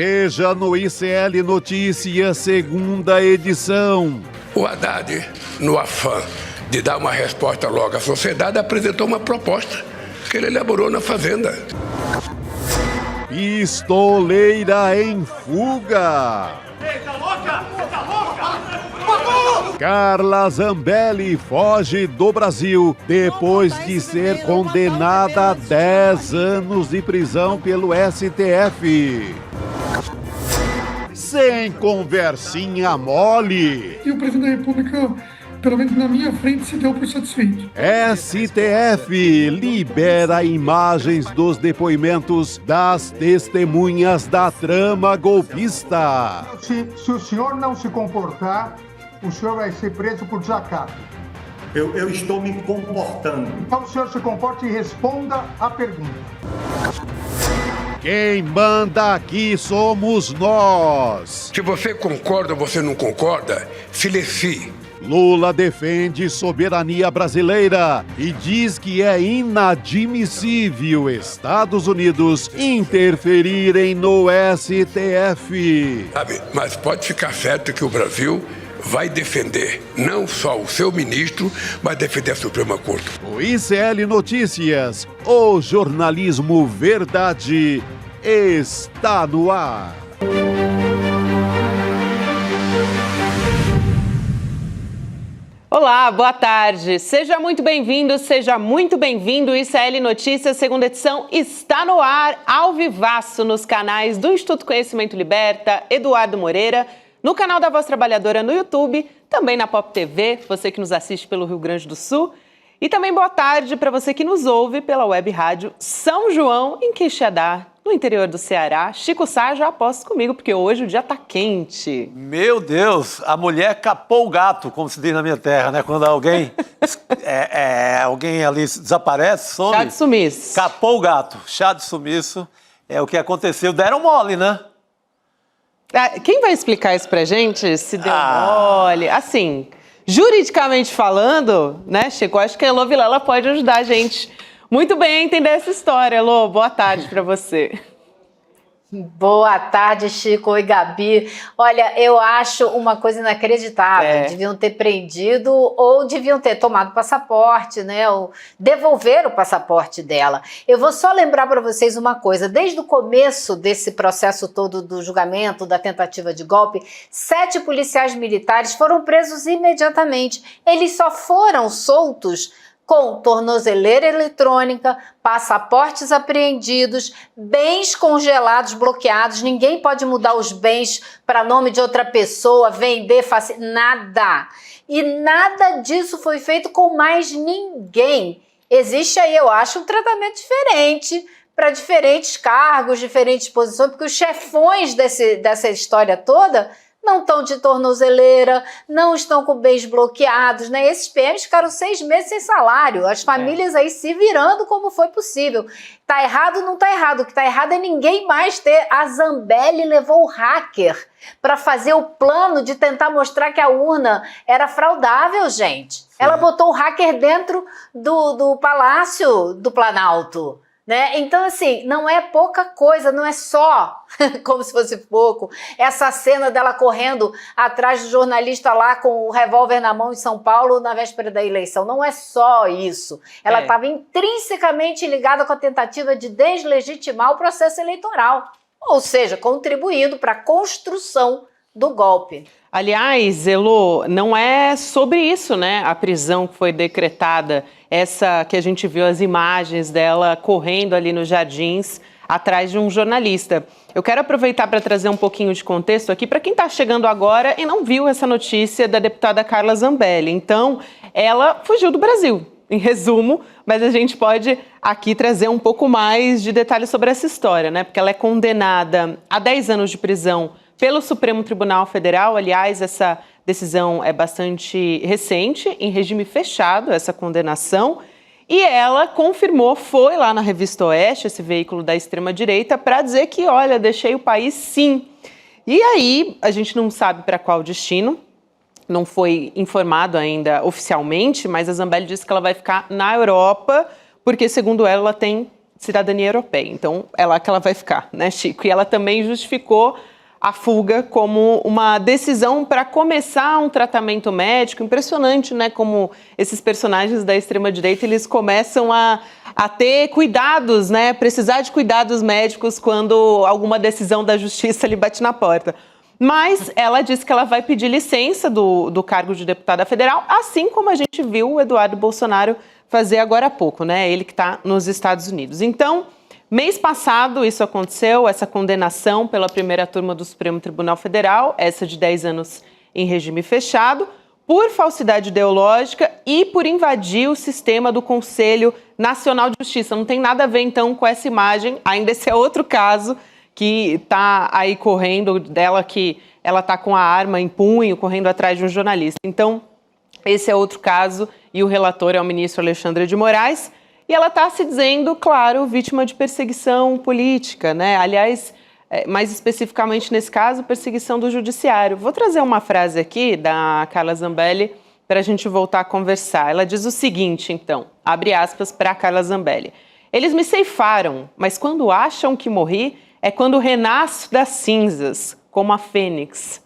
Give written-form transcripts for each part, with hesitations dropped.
Veja no ICL Notícias, segunda edição. O Haddad, no afã de dar uma resposta logo à sociedade, apresentou uma proposta que ele elaborou na Fazenda. Pistoleira em fuga. Eita, louca! Tá louca? Carla Zambelli foge do Brasil depois de ser condenada a 10 anos de prisão pelo STF. Sem conversinha mole. E o presidente da República, pelo menos na minha frente, se deu por satisfeito. STF libera imagens dos depoimentos das testemunhas da trama golpista. Se o senhor não se comportar, o senhor vai ser preso por desacato. Eu estou me comportando. Então o senhor se comporte e responda à pergunta. Quem manda aqui somos nós. Se você concorda ou você não concorda, silencie. Lula defende soberania brasileira e diz que é inadmissível Estados Unidos interferirem no STF. Sabe, mas pode ficar certo que o Brasil vai defender não só o seu ministro, mas defender a Suprema Corte. O ICL Notícias, o jornalismo verdade, está no ar. Olá, boa tarde. Seja muito bem-vindo, seja muito bem-vindo. ICL Notícias, segunda edição, está no ar, ao vivaço, nos canais do Instituto Conhecimento Liberta, Eduardo Moreira, no canal da Voz Trabalhadora no YouTube, também na Pop TV, você que nos assiste pelo Rio Grande do Sul. E também boa tarde para você que nos ouve pela web rádio São João, em Quixadá, no interior do Ceará. Chico Sá já aposta comigo, porque hoje o dia tá quente. Meu Deus, a mulher capou o gato, como se diz na minha terra, né? Quando alguém, alguém ali desaparece, some. Chá de sumiço. Capou o gato, chá de sumiço. É o que aconteceu. Deram mole, né? Quem vai explicar isso pra gente? Se deu mole? Assim, juridicamente falando, né, Chico? Acho que a Elô Vilela pode ajudar a gente muito bem a entender essa história. Elô, boa tarde pra você. Boa tarde, Chico. Oi, Gabi. Olha, eu acho uma coisa inacreditável. Deviam ter prendido ou deviam ter tomado o passaporte, né? Ou devolver o passaporte dela. Eu vou só lembrar para vocês uma coisa. Desde o começo desse processo todo do julgamento, da tentativa de golpe, 7 policiais militares foram presos imediatamente. Eles só foram soltos com tornozeleira eletrônica, passaportes apreendidos, bens congelados, bloqueados. Ninguém pode mudar os bens para nome de outra pessoa, vender, nada. E nada disso foi feito com mais ninguém. Existe aí, eu acho, um tratamento diferente para diferentes cargos, diferentes posições, porque os chefões dessa história toda não estão de tornozeleira, não estão com bens bloqueados, né? Esses PMs ficaram 6 meses sem salário, as famílias aí se virando como foi possível. Tá errado? Não tá errado. O que tá errado é ninguém mais ter. A Zambelli levou o hacker para fazer o plano de tentar mostrar que a urna era fraudável, gente. Sim. Ela botou o hacker dentro do Palácio do Planalto. Né? Então, assim, não é pouca coisa, não é só, como se fosse pouco, essa cena dela correndo atrás do jornalista lá com o revólver na mão em São Paulo na véspera da eleição. Não é só isso. Ela estava intrinsecamente ligada com a tentativa de deslegitimar o processo eleitoral, ou seja, contribuindo para a construção do golpe. Aliás, Elô, não é sobre isso, né? A prisão que foi decretada, essa que a gente viu as imagens dela correndo ali nos jardins atrás de um jornalista. Eu quero aproveitar para trazer um pouquinho de contexto aqui para quem está chegando agora e não viu essa notícia da deputada Carla Zambelli. Então, ela fugiu do Brasil, em resumo, mas a gente pode aqui trazer um pouco mais de detalhes sobre essa história, né? Porque ela é condenada a 10 anos de prisão pelo Supremo Tribunal Federal. Aliás, essa decisão é bastante recente, em regime fechado, essa condenação. E ela confirmou, foi lá na Revista Oeste, esse veículo da extrema-direita, para dizer que, olha, deixei o país sim. E aí, a gente não sabe para qual destino, não foi informado ainda oficialmente, mas a Zambelli disse que ela vai ficar na Europa, porque, segundo ela tem cidadania europeia. Então, é lá que ela vai ficar, né, Chico? E ela também justificou a fuga como uma decisão para começar um tratamento médico. Impressionante, né, como esses personagens da extrema-direita, eles começam a ter cuidados, né, precisar de cuidados médicos quando alguma decisão da justiça lhe bate na porta. Mas ela disse que ela vai pedir licença do cargo de deputada federal, assim como a gente viu o Eduardo Bolsonaro fazer agora há pouco, né, ele que está nos Estados Unidos. Então, mês passado isso aconteceu, essa condenação pela primeira turma do Supremo Tribunal Federal, essa de 10 anos em regime fechado, por falsidade ideológica e por invadir o sistema do Conselho Nacional de Justiça. Não tem nada a ver, então, com essa imagem, ainda esse é outro caso que está aí correndo dela, que ela está com a arma em punho, correndo atrás de um jornalista. Então, esse é outro caso e o relator é o ministro Alexandre de Moraes. E ela está se dizendo, claro, vítima de perseguição política, né? Aliás, mais especificamente nesse caso, perseguição do judiciário. Vou trazer uma frase aqui da Carla Zambelli para a gente voltar a conversar. Ela diz o seguinte, então, abre aspas para a Carla Zambelli. Eles me ceifaram, mas quando acham que morri, é quando renasço das cinzas, como a fênix.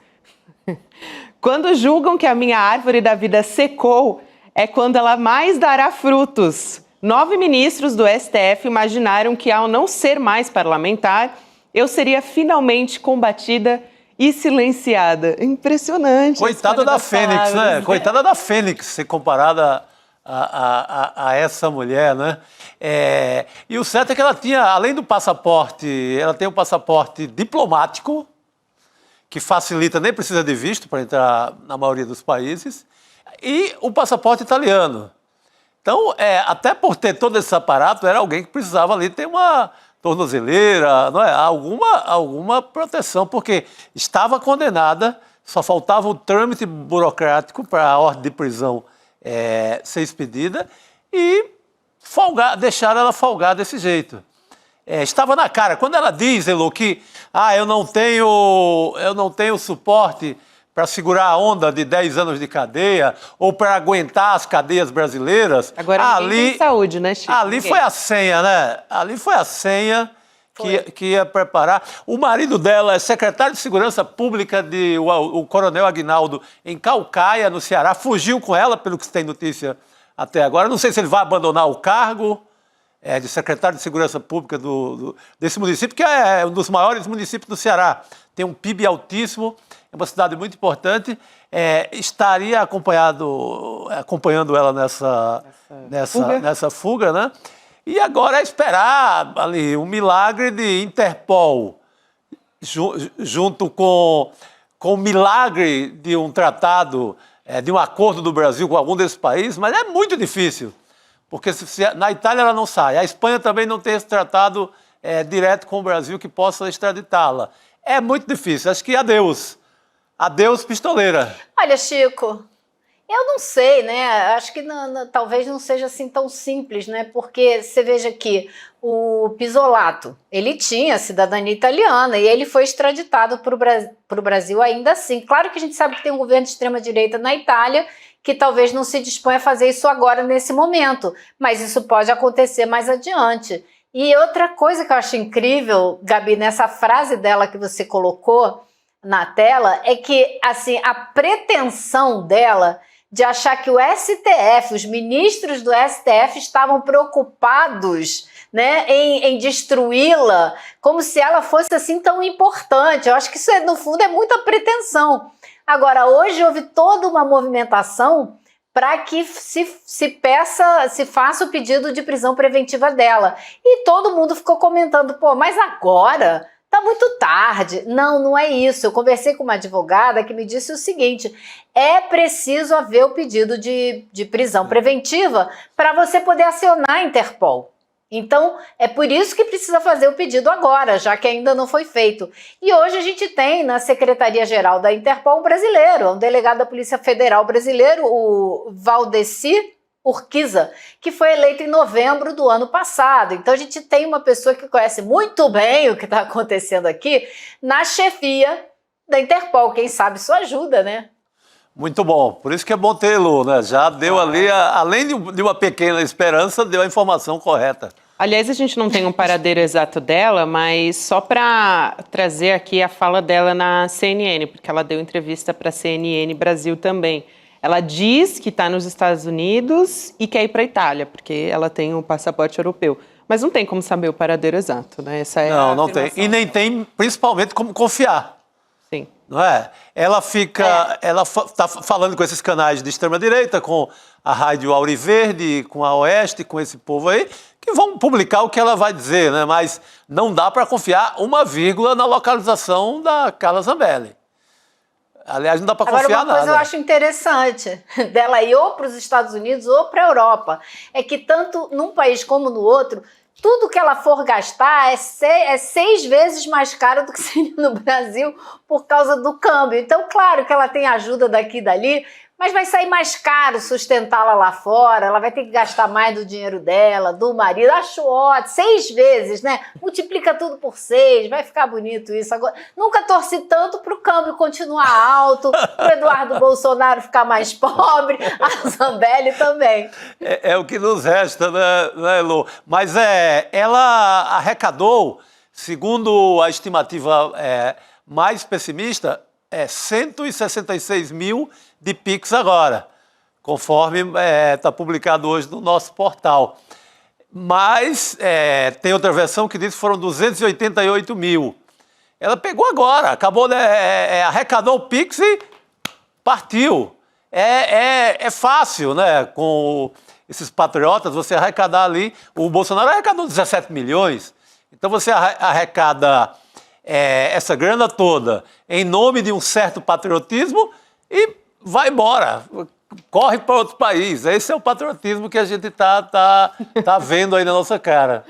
Quando julgam que a minha árvore da vida secou, é quando ela mais dará frutos. 9 ministros do STF imaginaram que, ao não ser mais parlamentar, eu seria finalmente combatida e silenciada. Impressionante. Coitada da Fênix, né? Coitada da Fênix, ser comparada a essa mulher, né? E o certo é que ela tinha, além do passaporte, ela tem um passaporte diplomático, que facilita, nem precisa de visto para entrar na maioria dos países, e o passaporte italiano. Então, até por ter todo esse aparato, era alguém que precisava ali ter uma tornozeleira, não é? alguma proteção, porque estava condenada, só faltava o trâmite burocrático para a ordem de prisão ser expedida e deixar ela folgar desse jeito. Estava na cara. Quando ela diz, Elô, que eu não tenho suporte para segurar a onda de 10 anos de cadeia ou para aguentar as cadeias brasileiras. Agora ninguém tem saúde, né, Chico? Ali foi a senha, né? Ali foi a senha que ia preparar. O marido dela é secretário de Segurança Pública, o coronel Aguinaldo, em Caucaia, no Ceará. Fugiu com ela, pelo que se tem notícia até agora. Não sei se ele vai abandonar o cargo de secretário de Segurança Pública desse município, que é um dos maiores municípios do Ceará. Tem um PIB altíssimo. É uma cidade muito importante, estaria acompanhando ela nessa fuga, né? E agora é esperar ali um milagre de Interpol, junto com o milagre de um tratado, de um acordo do Brasil com algum desses países, mas é muito difícil, porque na Itália ela não sai, a Espanha também não tem esse tratado direto com o Brasil que possa extraditá-la. É muito difícil, acho que adeus. Adeus, pistoleira. Olha, Chico, eu não sei, né? Acho que talvez não seja assim tão simples, né? Porque você veja que o Pisolato, ele tinha cidadania italiana e ele foi extraditado para o Brasil ainda assim. Claro que a gente sabe que tem um governo de extrema-direita na Itália que talvez não se dispõe a fazer isso agora, nesse momento, mas isso pode acontecer mais adiante. E outra coisa que eu acho incrível, Gabi, nessa frase dela que você colocou na tela, é que assim, a pretensão dela de achar que o STF, os ministros do STF estavam preocupados, né, em destruí-la, como se ela fosse assim tão importante. Eu acho que isso, no fundo, é muita pretensão. Agora, hoje houve toda uma movimentação para que se faça o pedido de prisão preventiva dela. E todo mundo ficou comentando, pô, mas agora tá muito tarde. Não é isso. Eu conversei com uma advogada que me disse o seguinte: é preciso haver o pedido de prisão preventiva para você poder acionar a Interpol. Então, é por isso que precisa fazer o pedido agora, já que ainda não foi feito. E hoje a gente tem na Secretaria-Geral da Interpol um brasileiro, um delegado da Polícia Federal brasileiro, o Valdeci Urquiza, que foi eleito em novembro do ano passado. Então a gente tem uma pessoa que conhece muito bem o que está acontecendo aqui na chefia da Interpol. Quem sabe isso ajuda, né? Muito bom. Por isso que é bom tê-lo, né? Já deu ali, além de uma pequena esperança, deu a informação correta. Aliás, a gente não tem um paradeiro exato dela, mas só para trazer aqui a fala dela na CNN, porque ela deu entrevista para a CNN Brasil também. Ela diz que está nos Estados Unidos e quer ir para a Itália, porque ela tem um passaporte europeu. Mas não tem como saber o paradeiro exato, né? Essa é não tem. E nem tem, principalmente, como confiar. Sim. Não é? Ela fica... Ela está falando com esses canais de extrema-direita, com a Rádio Auriverde, com a Oeste, com esse povo aí, que vão publicar o que ela vai dizer, né? Mas não dá para confiar uma vírgula na localização da Carla Zambelli. Aliás, não dá para confiar nada. Agora, uma coisa eu acho interessante dela ir ou para os Estados Unidos ou para a Europa, é que tanto num país como no outro, tudo que ela for gastar é 6 vezes mais caro do que seria no Brasil por causa do câmbio. Então, claro que ela tem ajuda daqui e dali, mas vai sair mais caro sustentá-la lá fora, ela vai ter que gastar mais do dinheiro dela, do marido. Acho ótimo, 6 vezes, né? Multiplica tudo por 6, vai ficar bonito isso. Agora, nunca torci tanto para o câmbio continuar alto, para o Eduardo Bolsonaro ficar mais pobre, a Zambelli também. É o que nos resta, né, Elô? Mas ela arrecadou, segundo a estimativa mais pessimista, 166 mil de Pix agora, conforme está publicado hoje no nosso portal. Mas tem outra versão que diz que foram 288 mil. Ela pegou agora, acabou, arrecadou o Pix e partiu. É fácil, né? Com esses patriotas, você arrecadar ali. O Bolsonaro arrecadou 17 milhões. Então você arrecada essa grana toda em nome de um certo patriotismo e vai embora, corre para outro país. Esse é o patriotismo que a gente tá vendo aí na nossa cara.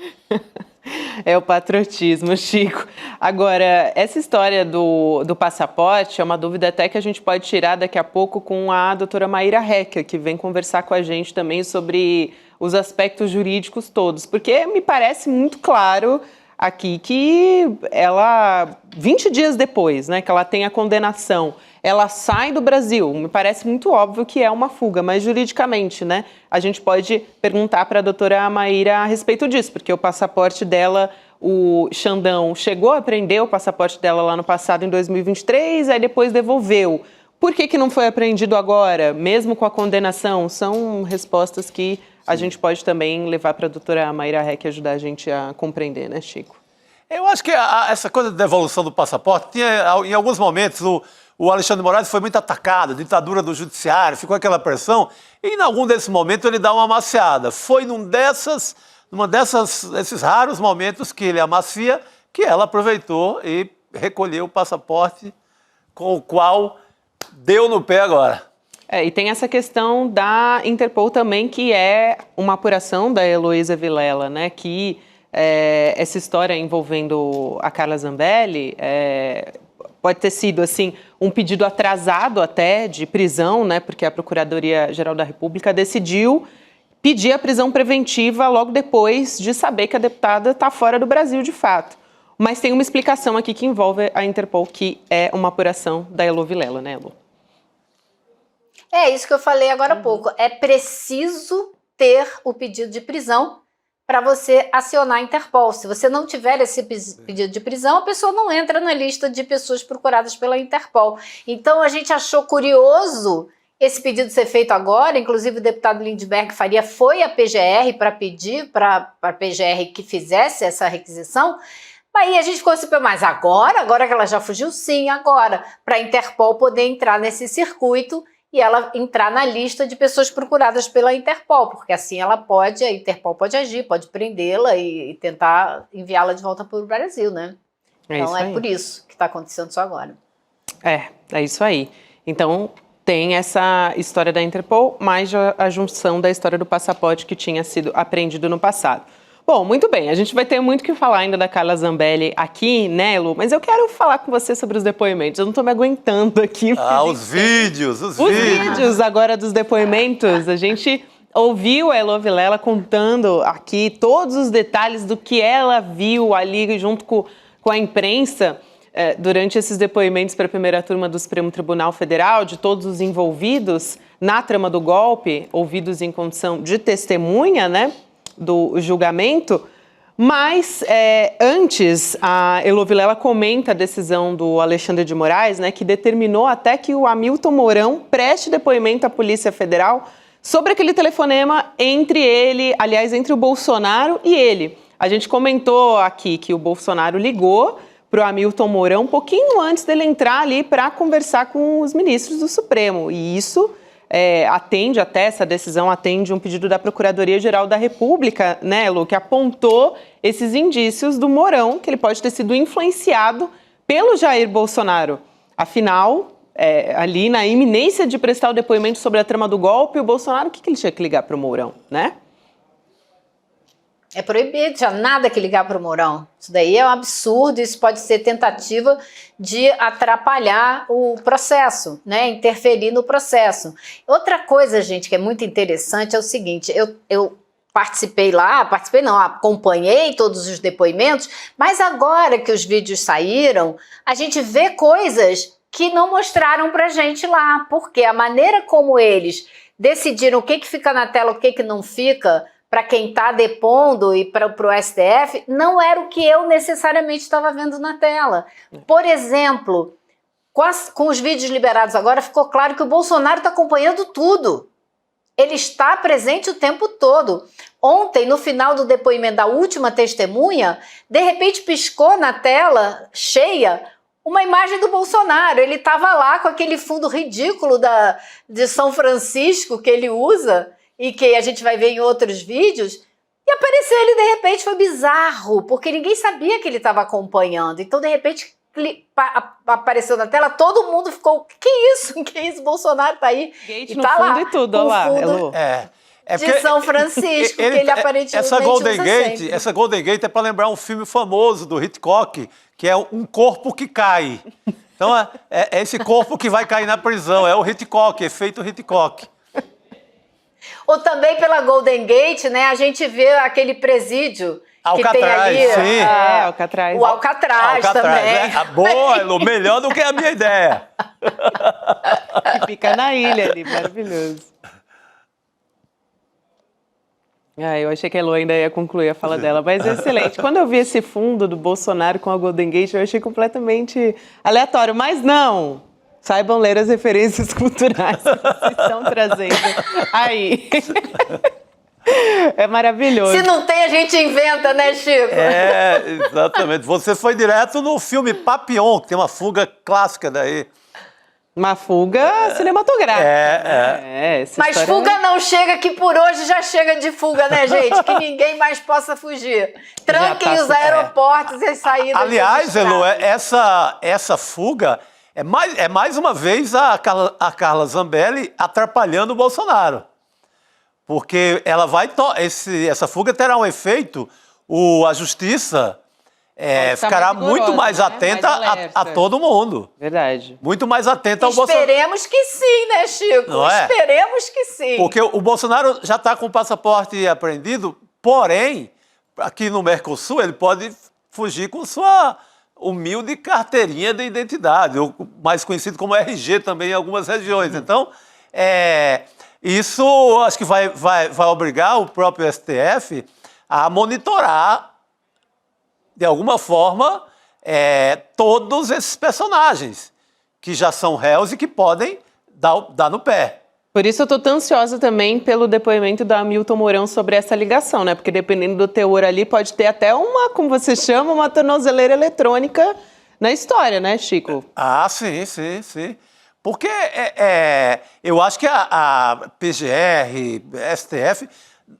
É o patriotismo, Chico. Agora, essa história do passaporte é uma dúvida até que a gente pode tirar daqui a pouco com a doutora Maíra Hecker, que vem conversar com a gente também sobre os aspectos jurídicos todos, porque me parece muito claro aqui que ela, 20 dias depois, né, que ela tem a condenação, ela sai do Brasil. Me parece muito óbvio que é uma fuga, mas juridicamente, né, a gente pode perguntar para a doutora Maíra a respeito disso, porque o passaporte dela, o Xandão chegou a apreender o passaporte dela lá no passado, em 2023, aí depois devolveu. Por que não foi apreendido agora, mesmo com a condenação? São respostas que a gente pode também levar para a doutora Maíra Heck ajudar a gente a compreender, né, Chico? Eu acho que essa coisa de devolução do passaporte, em alguns momentos, o Alexandre de Moraes foi muito atacado, a ditadura do judiciário, ficou aquela pressão, e em algum desses momentos ele dá uma amaciada. Foi num desses raros momentos que ele amacia, que ela aproveitou e recolheu o passaporte com o qual deu no pé agora. E tem essa questão da Interpol também, que é uma apuração da Heloísa Vilela, né? Que essa história envolvendo a Carla Zambelli pode ter sido assim um pedido atrasado até de prisão, né? Porque a Procuradoria-Geral da República decidiu pedir a prisão preventiva logo depois de saber que a deputada está fora do Brasil de fato. Mas tem uma explicação aqui que envolve a Interpol, que é uma apuração da Elo Vilela, né, Elo? É isso que eu falei agora há pouco. É preciso ter o pedido de prisão para você acionar a Interpol. Se você não tiver esse pedido de prisão, a pessoa não entra na lista de pessoas procuradas pela Interpol. Então, a gente achou curioso esse pedido ser feito agora. Inclusive, o deputado Lindbergh Faria foi à PGR para pedir para a PGR que fizesse essa requisição. Aí a gente ficou assim, mas agora que ela já fugiu? Sim, agora, para a Interpol poder entrar nesse circuito e ela entrar na lista de pessoas procuradas pela Interpol, porque assim a Interpol pode agir, pode prendê-la e tentar enviá-la de volta para o Brasil, né? Então é por isso que está acontecendo só agora. É isso aí. Então tem essa história da Interpol, mais a junção da história do passaporte que tinha sido apreendido no passado. Bom, muito bem, a gente vai ter muito o que falar ainda da Carla Zambelli aqui, né, Lu? Mas eu quero falar com você sobre os depoimentos. Eu não estou me aguentando aqui. Os vídeos. Os vídeos agora dos depoimentos. A gente ouviu a Elo Vilela contando aqui todos os detalhes do que ela viu ali junto com a imprensa durante esses depoimentos para a primeira turma do Supremo Tribunal Federal, de todos os envolvidos na trama do golpe, ouvidos em condição de testemunha, né? Do julgamento, Mas, antes, a Elô Vilela comenta a decisão do Alexandre de Moraes, né, que determinou até que o Hamilton Mourão preste depoimento à Polícia Federal sobre aquele telefonema entre o Bolsonaro e ele. A gente comentou aqui que o Bolsonaro ligou para o Hamilton Mourão um pouquinho antes dele entrar ali para conversar com os ministros do Supremo. E isso essa decisão atende um pedido da Procuradoria-Geral da República, né, Lu, que apontou esses indícios do Mourão, que ele pode ter sido influenciado pelo Jair Bolsonaro. Afinal, ali na iminência de prestar o depoimento sobre a trama do golpe, o Bolsonaro, o que ele tinha que ligar para o Mourão, né? É proibido, já nada que ligar para o Mourão. Isso daí é um absurdo, isso pode ser tentativa de atrapalhar o processo, né? Interferir no processo. Outra coisa, gente, que é muito interessante é o seguinte, eu acompanhei todos os depoimentos, mas agora que os vídeos saíram, a gente vê coisas que não mostraram pra gente lá, porque a maneira como eles decidiram o que fica na tela, o que não fica, para quem está depondo e para o STF, não era o que eu necessariamente estava vendo na tela. Por exemplo, com os vídeos liberados agora, ficou claro que o Bolsonaro está acompanhando tudo. Ele está presente o tempo todo. Ontem, no final do depoimento da última testemunha, de repente piscou na tela cheia uma imagem do Bolsonaro. Ele estava lá com aquele fundo ridículo de São Francisco que ele usa, e que a gente vai ver em outros vídeos, e apareceu ele de repente, foi bizarro, porque ninguém sabia que ele estava acompanhando. Então, de repente, apareceu na tela, todo mundo ficou, que isso? Que isso? Bolsonaro tá aí. Gate e no tá fundo lá, e tudo, olha lá, Elô. De São Francisco, que ele aparentemente essa Golden usa Gate, sempre. essa Golden Gate é para lembrar um filme famoso do Hitchcock, que é Um Corpo que Cai. Então, é esse corpo que vai cair na prisão, é o Hitchcock, efeito Hitchcock. Ou também pela Golden Gate, né? A gente vê aquele presídio Alcatraz, que tem ali. sim. Alcatraz. O Alcatraz também. Boa, Elô, melhor do que a minha ideia. Que fica na ilha ali, maravilhoso. Eu achei que a Elô ainda ia concluir a fala dela, mas é excelente. Quando eu vi esse fundo do Bolsonaro com a Golden Gate, eu achei completamente aleatório, mas não! Saibam ler as referências culturais que vocês estão trazendo aí. É maravilhoso. Se não tem, a gente inventa, né, Chico? Exatamente. Você foi direto no filme Papillon, que tem uma fuga clássica daí. Uma fuga cinematográfica. Mas fuga não chega, que por hoje já chega de fuga, né, gente? Que ninguém mais possa fugir. Tranquem os aeroportos e as saídas. Aliás, Elô, essa fuga é mais uma vez a Carla Zambelli atrapalhando o Bolsonaro. Porque ela essa fuga terá um efeito, a justiça ficará muito mais atenta a todo mundo. Verdade. Muito mais atenta ao Bolsonaro. Esperemos que sim, né, Chico? Não é? Esperemos que sim. Porque o Bolsonaro já está com o passaporte apreendido, porém, aqui no Mercosul, ele pode fugir com sua humilde carteirinha de identidade, ou mais conhecido como RG também em algumas regiões. Então, isso acho que vai obrigar o próprio STF a monitorar, de alguma forma, todos esses personagens que já são réus e que podem dar no pé. Por isso eu estou tão ansiosa também pelo depoimento da Hamilton Mourão sobre essa ligação, né? Porque dependendo do teor ali, pode ter até como você chama, uma tornozeleira eletrônica na história, né, Chico? Sim. Porque eu acho que a PGR, STF,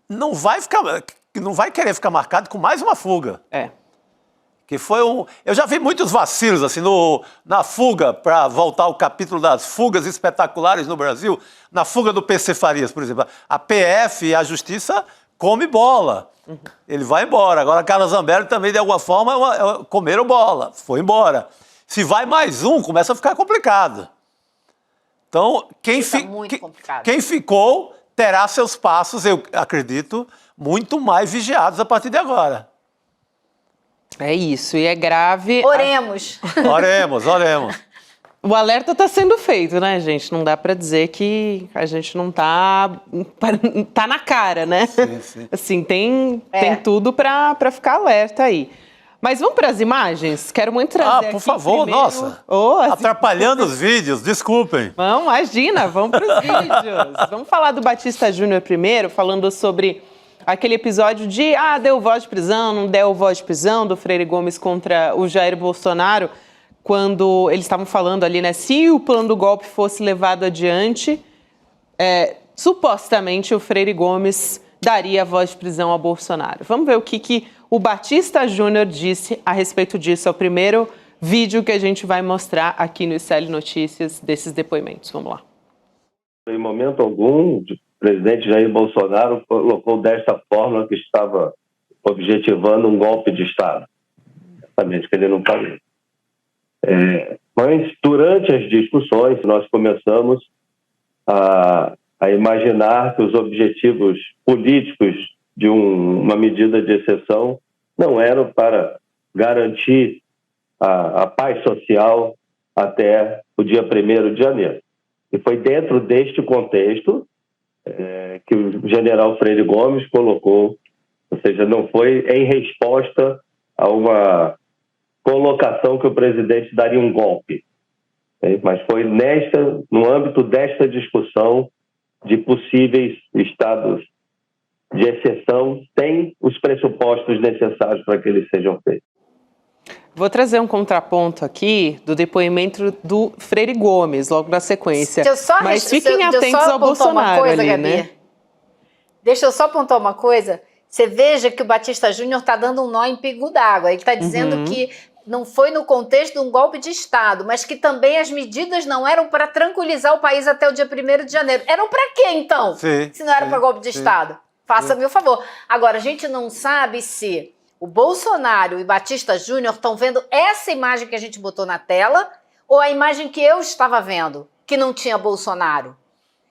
não vai querer ficar marcado com mais uma fuga. Que foi eu já vi muitos vacilos assim na fuga, para voltar ao capítulo das fugas espetaculares no Brasil, na fuga do PC Farias, por exemplo. A PF e a Justiça come bola. Ele vai embora. Agora a Carla Zambelli também, de alguma forma, comeram bola. Foi embora. Se vai mais um, começa a ficar complicado. Então, quem ficou terá seus passos, eu acredito, muito mais vigiados a partir de agora. É isso, e é grave. Oremos. Oremos. O alerta está sendo feito, né, gente? Não dá para dizer que a gente não tá na cara, né? Sim. Assim, tem tudo para ficar alerta aí. Mas vamos para as imagens? Quero muito trazer por favor, primeiro... nossa. Assim... Atrapalhando os vídeos, desculpem. Não, imagina, vamos para os vídeos. Vamos falar do Batista Júnior primeiro, falando sobre aquele episódio de deu voz de prisão, não deu voz de prisão, do Freire Gomes contra o Jair Bolsonaro, quando eles estavam falando ali, né, se o plano do golpe fosse levado adiante, supostamente o Freire Gomes daria a voz de prisão a Bolsonaro. Vamos ver o que o Batista Júnior disse a respeito disso. É o primeiro vídeo que a gente vai mostrar aqui no ICL Notícias desses depoimentos. Vamos lá. Em momento algum, o presidente Jair Bolsonaro colocou desta forma que estava objetivando um golpe de Estado. Exatamente, que ele não falou. Mas, durante as discussões, nós começamos a imaginar que os objetivos políticos de uma medida de exceção não eram para garantir a paz social até o dia 1º de janeiro. E foi dentro deste contexto que o general Freire Gomes colocou, ou seja, não foi em resposta a uma colocação que o presidente daria um golpe, mas foi no âmbito desta discussão de possíveis estados de exceção, tem os pressupostos necessários para que eles sejam feitos. Vou trazer um contraponto aqui do depoimento do Freire Gomes, logo na sequência. Mas fiquem atentos ao Bolsonaro ali, Gabi, né? Deixa eu só apontar uma coisa. Você veja que o Batista Júnior está dando um nó em pingo d'água. Ele está dizendo que não foi no contexto de um golpe de Estado, mas que também as medidas não eram para tranquilizar o país até o dia 1º de janeiro. Eram para quê, então? Se não era para golpe de Estado? Faça-me o favor. Agora, a gente não sabe se o Bolsonaro e o Batista Júnior estão vendo essa imagem que a gente botou na tela ou a imagem que eu estava vendo, que não tinha Bolsonaro.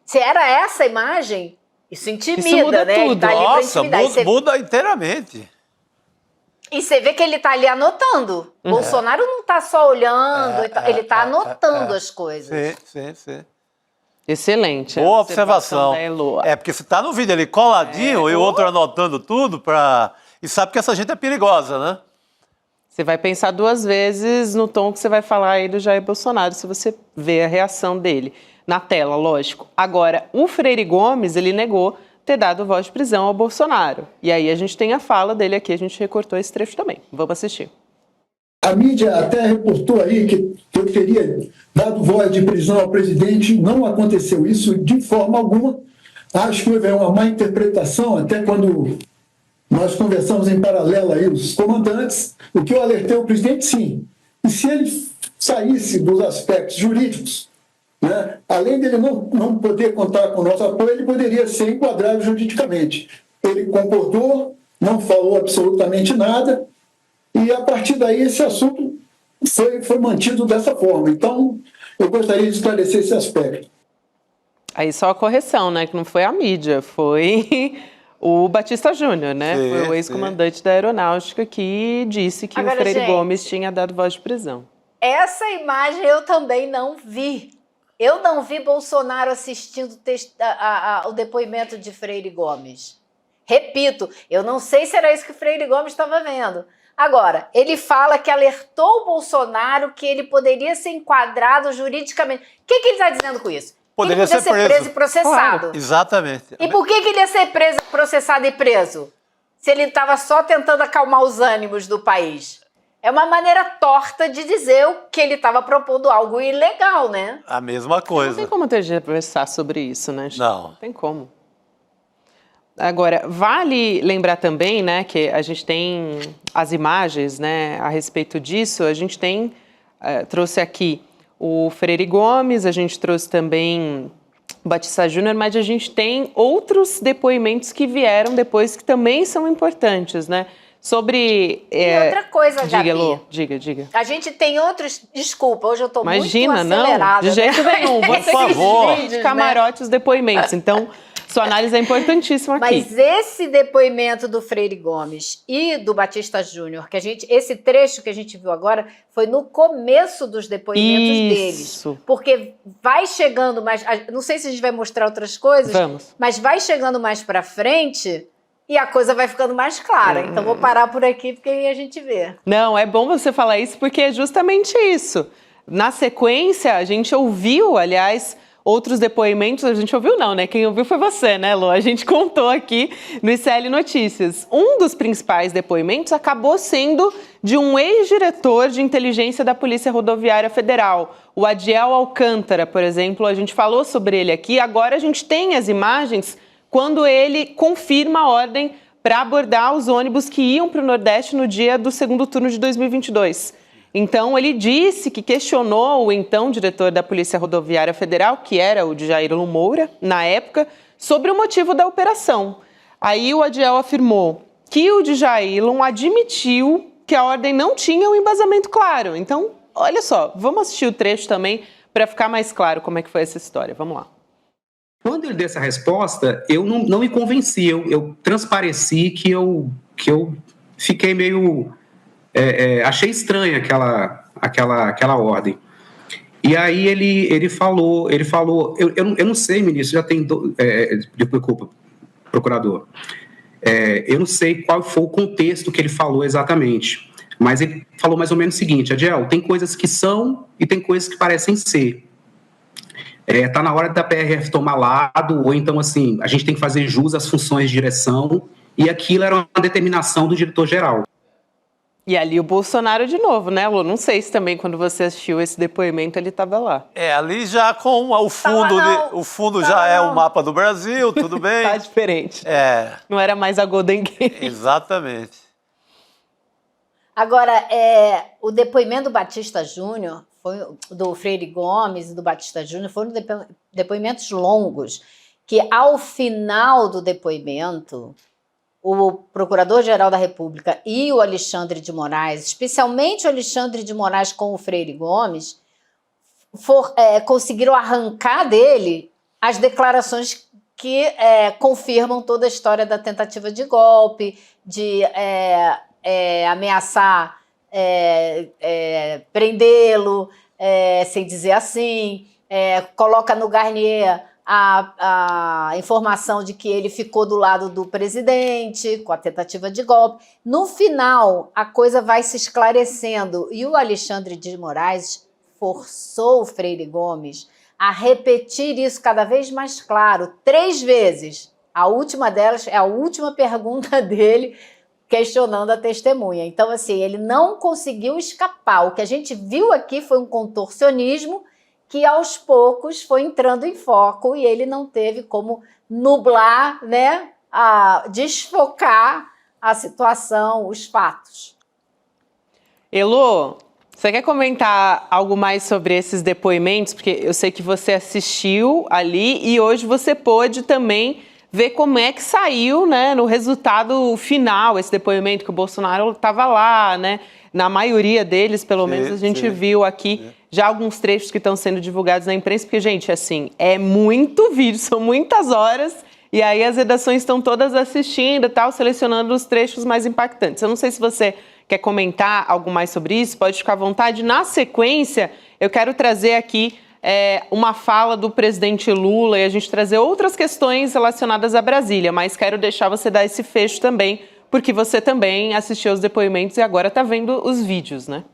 Se era essa imagem, isso intimida, isso muda, né? Tudo. Tá Nossa, muda inteiramente. E você vê que ele está ali anotando. Bolsonaro não está só olhando, ele está anotando as coisas. Sim. Excelente. Boa observação. Porque você está no vídeo ali coladinho e o outro anotando tudo e sabe que essa gente é perigosa, né? Você vai pensar 2 vezes no tom que você vai falar aí do Jair Bolsonaro, se você vê a reação dele. Na tela, lógico. Agora, o Freire Gomes, ele negou ter dado voz de prisão ao Bolsonaro. E aí a gente tem a fala dele aqui, a gente recortou esse trecho também. Vamos assistir. A mídia até reportou aí que eu teria dado voz de prisão ao presidente. Não aconteceu isso de forma alguma. Acho que houve uma má interpretação, até quando nós conversamos em paralelo aí, os comandantes, o que eu alertei o presidente, sim. E se ele saísse dos aspectos jurídicos, né, além dele não poder contar com o nosso apoio, ele poderia ser enquadrado juridicamente. Ele concordou, não falou absolutamente nada, e a partir daí esse assunto foi mantido dessa forma. Então, eu gostaria de esclarecer esse aspecto. Aí só a correção, né, que não foi a mídia, foi o Batista Júnior, né? Foi o ex-comandante da Aeronáutica que disse que agora, o Freire gente, Gomes tinha dado voz de prisão. Essa imagem eu também não vi. Eu não vi Bolsonaro assistindo o depoimento de Freire Gomes. Repito, eu não sei se era isso que o Freire Gomes estava vendo. Agora, ele fala que alertou o Bolsonaro que ele poderia ser enquadrado juridicamente. O que ele está dizendo com isso? Poderia ser preso e processado. Claro. Exatamente. E por que ele ia ser preso, processado e preso? Se ele estava só tentando acalmar os ânimos do país. É uma maneira torta de dizer que ele estava propondo algo ilegal, né? A mesma coisa. Não tem como tergiversar sobre isso, né? Não. Não tem como. Agora, vale lembrar também, né, que a gente tem as imagens, né, a respeito disso. A gente tem, trouxe aqui o Freire Gomes, a gente trouxe também o Batista Júnior, mas a gente tem outros depoimentos que vieram depois que também são importantes, né? Sobre... E outra coisa, Gabi. Elô, diga. A gente tem outros... Desculpa, hoje eu estou muito acelerada. Imagina, não, de jeito nenhum. Você por favor. de camarote os depoimentos. Então, Sua análise é importantíssima aqui. Mas esse depoimento do Freire Gomes e do Batista Júnior, esse trecho que a gente viu agora, foi no começo dos depoimentos deles. Porque vai chegando mais... Não sei se a gente vai mostrar outras coisas, mas vai chegando mais pra frente... E a coisa vai ficando mais clara. Então, vou parar por aqui, porque aí a gente vê. Não, é bom você falar isso, porque é justamente isso. Na sequência, a gente ouviu, aliás, outros depoimentos. A gente ouviu não, né? Quem ouviu foi você, né, Lu? A gente contou aqui no ICL Notícias. Um dos principais depoimentos acabou sendo de um ex-diretor de inteligência da Polícia Rodoviária Federal, o Adiel Alcântara, por exemplo. A gente falou sobre ele aqui. Agora a gente tem as imagens quando ele confirma a ordem para abordar os ônibus que iam para o Nordeste no dia do segundo turno de 2022. Então, ele disse que questionou o então diretor da Polícia Rodoviária Federal, que era o Djaílon Moura, na época, sobre o motivo da operação. Aí o Adiel afirmou que o Djaílon admitiu que a ordem não tinha um embasamento claro. Então, olha só, vamos assistir o trecho também para ficar mais claro como é que foi essa história. Vamos lá. Quando ele deu essa resposta, eu não me convenci, eu transpareci que eu fiquei meio... achei estranha aquela ordem. E aí ele falou, eu não sei, ministro, já tem... Desculpa, procurador. Eu não sei qual foi o contexto que ele falou exatamente, mas ele falou mais ou menos o seguinte: Adiel, tem coisas que são e tem coisas que parecem ser. Está na hora da PRF tomar lado, ou então, assim, a gente tem que fazer jus às funções de direção, e aquilo era uma determinação do diretor-geral. E ali o Bolsonaro de novo, né, Lu? Não sei se também, quando você assistiu esse depoimento, ele estava lá. Ali já com o fundo, o fundo já é o mapa do Brasil, tudo bem. Tá diferente. Não era mais a Golden Gate. Exatamente. Agora, o depoimento do Batista Júnior, do Freire Gomes e do Batista Júnior, foram depoimentos longos, que ao final do depoimento, o Procurador-Geral da República e o Alexandre de Moraes, especialmente o Alexandre de Moraes com o Freire Gomes, conseguiram arrancar dele as declarações que confirmam toda a história da tentativa de golpe, de ameaçar prendê-lo, sem dizer assim, coloca no Garnier a informação de que ele ficou do lado do presidente com a tentativa de golpe. No final, a coisa vai se esclarecendo e o Alexandre de Moraes forçou o Freire Gomes a repetir isso cada vez mais claro, 3 vezes. A última delas é a última pergunta dele, questionando a testemunha. Então, assim, ele não conseguiu escapar. O que a gente viu aqui foi um contorcionismo que, aos poucos, foi entrando em foco e ele não teve como nublar, né, desfocar a situação, os fatos. Elô, você quer comentar algo mais sobre esses depoimentos? Porque eu sei que você assistiu ali e hoje você pôde também ver como é que saiu, né, no resultado final, esse depoimento que o Bolsonaro estava lá, né? Na maioria deles, pelo menos, a gente viu aqui já alguns trechos que estão sendo divulgados na imprensa, porque, gente, assim, é muito vídeo, são muitas horas, e aí as redações estão todas assistindo e tal, selecionando os trechos mais impactantes. Eu não sei se você quer comentar algo mais sobre isso, pode ficar à vontade. Na sequência, eu quero trazer aqui uma fala do presidente Lula e a gente trazer outras questões relacionadas a Brasília, mas quero deixar você dar esse fecho também, porque você também assistiu os depoimentos e agora está vendo os vídeos, né?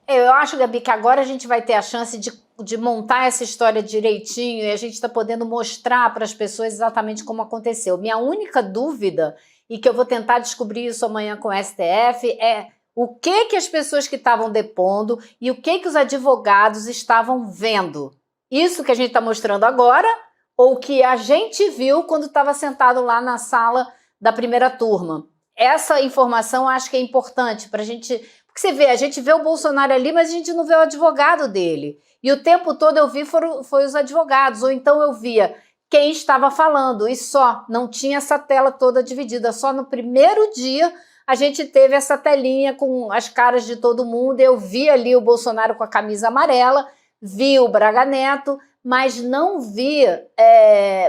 Eu acho, Gabi, que agora a gente vai ter a chance de montar essa história direitinho e a gente está podendo mostrar para as pessoas exatamente como aconteceu. Minha única dúvida, e que eu vou tentar descobrir isso amanhã com o STF, é o que as pessoas que estavam depondo e o que os advogados estavam vendo. Isso que a gente está mostrando agora ou que a gente viu quando estava sentado lá na sala da primeira turma. Essa informação eu acho que é importante para a gente... Porque você vê, a gente vê o Bolsonaro ali, mas a gente não vê o advogado dele. E o tempo todo eu vi foi os advogados, ou então eu via quem estava falando, e só, não tinha essa tela toda dividida. Só no primeiro dia a gente teve essa telinha com as caras de todo mundo, eu vi ali o Bolsonaro com a camisa amarela, vi o Braga Neto, mas não vi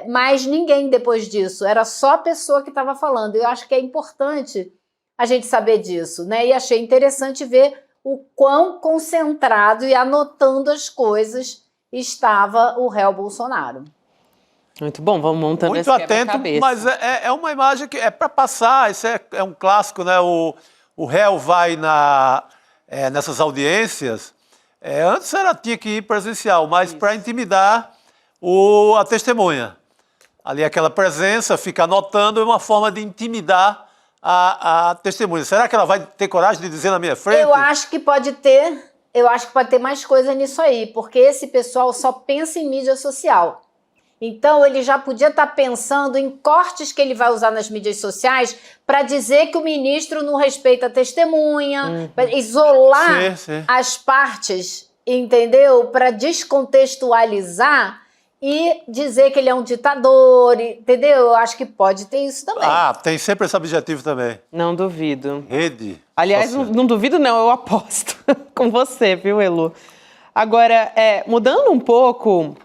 mais ninguém depois disso. Era só a pessoa que estava falando. Eu acho que é importante a gente saber disso, né? E achei interessante ver o quão concentrado e anotando as coisas estava o réu Bolsonaro. Muito bom, vamos montando esse quebra-cabeça. Muito atento, mas é uma imagem que é para passar, isso é um clássico, né? O réu vai nessas audiências, antes tinha que ir presencial, mas para intimidar a testemunha. Ali aquela presença, fica anotando, é uma forma de intimidar a testemunha. Será que ela vai ter coragem de dizer na minha frente? Eu acho que pode ter mais coisa nisso aí, porque esse pessoal só pensa em mídia social. Então, ele já podia estar pensando em cortes que ele vai usar nas mídias sociais para dizer que o ministro não respeita a testemunha, para isolar as partes, entendeu? Para descontextualizar e dizer que ele é um ditador, entendeu? Eu acho que pode ter isso também. Tem sempre esse objetivo também. Não duvido. Rede. Aliás, não duvido não, eu aposto com você, viu, Elu? Agora, mudando um pouco...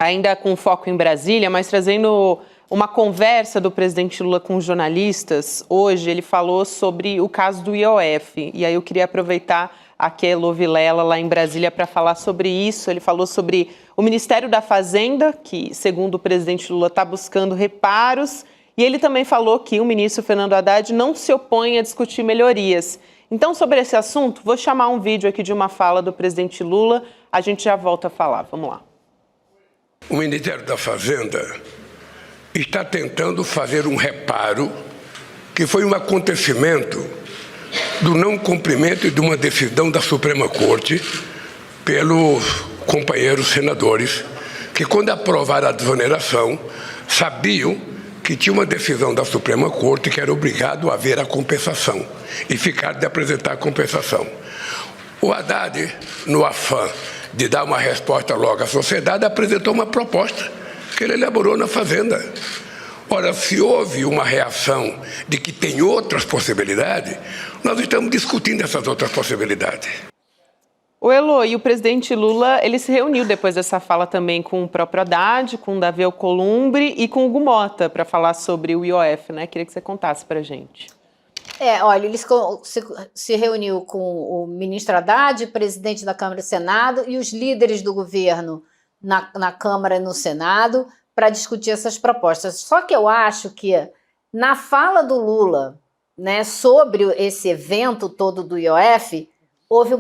ainda com foco em Brasília, mas trazendo uma conversa do presidente Lula com jornalistas. Hoje ele falou sobre o caso do IOF, e aí eu queria aproveitar aqui a Elo Vilela lá em Brasília para falar sobre isso. Ele falou sobre o Ministério da Fazenda, que segundo o presidente Lula está buscando reparos, e ele também falou que o ministro Fernando Haddad não se opõe a discutir melhorias. Então, sobre esse assunto, vou chamar um vídeo aqui de uma fala do presidente Lula, a gente já volta a falar. Vamos lá. O Ministério da Fazenda está tentando fazer um reparo que foi um acontecimento do não cumprimento de uma decisão da Suprema Corte pelos companheiros senadores que, quando aprovaram a desoneração, sabiam que tinha uma decisão da Suprema Corte que era obrigado a haver a compensação e ficar de apresentar a compensação. O Haddad, no afã de dar uma resposta logo à sociedade, apresentou uma proposta que ele elaborou na Fazenda. Ora, se houve uma reação de que tem outras possibilidades, nós estamos discutindo essas outras possibilidades. O Elo, e o presidente Lula, ele se reuniu depois dessa fala também com o próprio Haddad, com o Davi Alcolumbre e com o Hugo Mota para falar sobre o IOF, né? Queria que você contasse para a gente. Olha, ele se reuniu com o ministro Haddad, presidente da Câmara e Senado, e os líderes do governo na Câmara e no Senado para discutir essas propostas. Só que eu acho que na fala do Lula, né, sobre esse evento todo do IOF, houve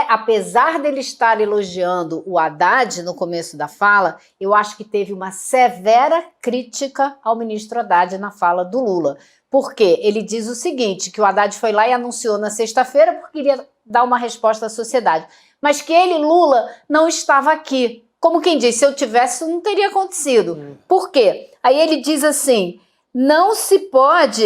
apesar dele estar elogiando o Haddad no começo da fala, eu acho que teve uma severa crítica ao ministro Haddad na fala do Lula. Porque ele diz o seguinte, que o Haddad foi lá e anunciou na sexta-feira porque queria dar uma resposta à sociedade, mas que ele, Lula, não estava aqui. Como quem diz, se eu tivesse, não teria acontecido. Por quê? Aí ele diz assim, não se pode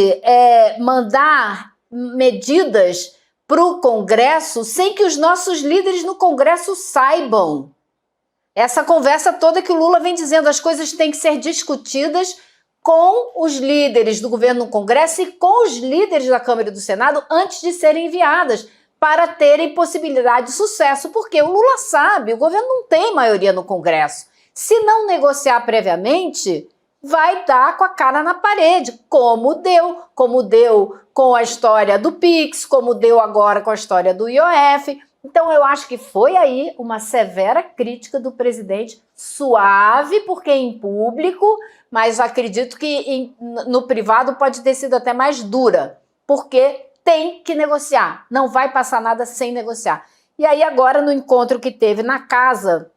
mandar medidas para o Congresso sem que os nossos líderes no Congresso saibam. Essa conversa toda que o Lula vem dizendo, as coisas têm que ser discutidas com os líderes do governo no Congresso e com os líderes da Câmara e do Senado antes de serem enviadas para terem possibilidade de sucesso, porque o Lula sabe, o governo não tem maioria no Congresso. Se não negociar previamente, vai dar com a cara na parede, como deu com a história do PIX, como deu agora com a história do IOF. Então eu acho que foi aí uma severa crítica do presidente, suave, porque em público, mas acredito que no privado pode ter sido até mais dura, porque tem que negociar, não vai passar nada sem negociar. E aí agora no encontro que teve na casa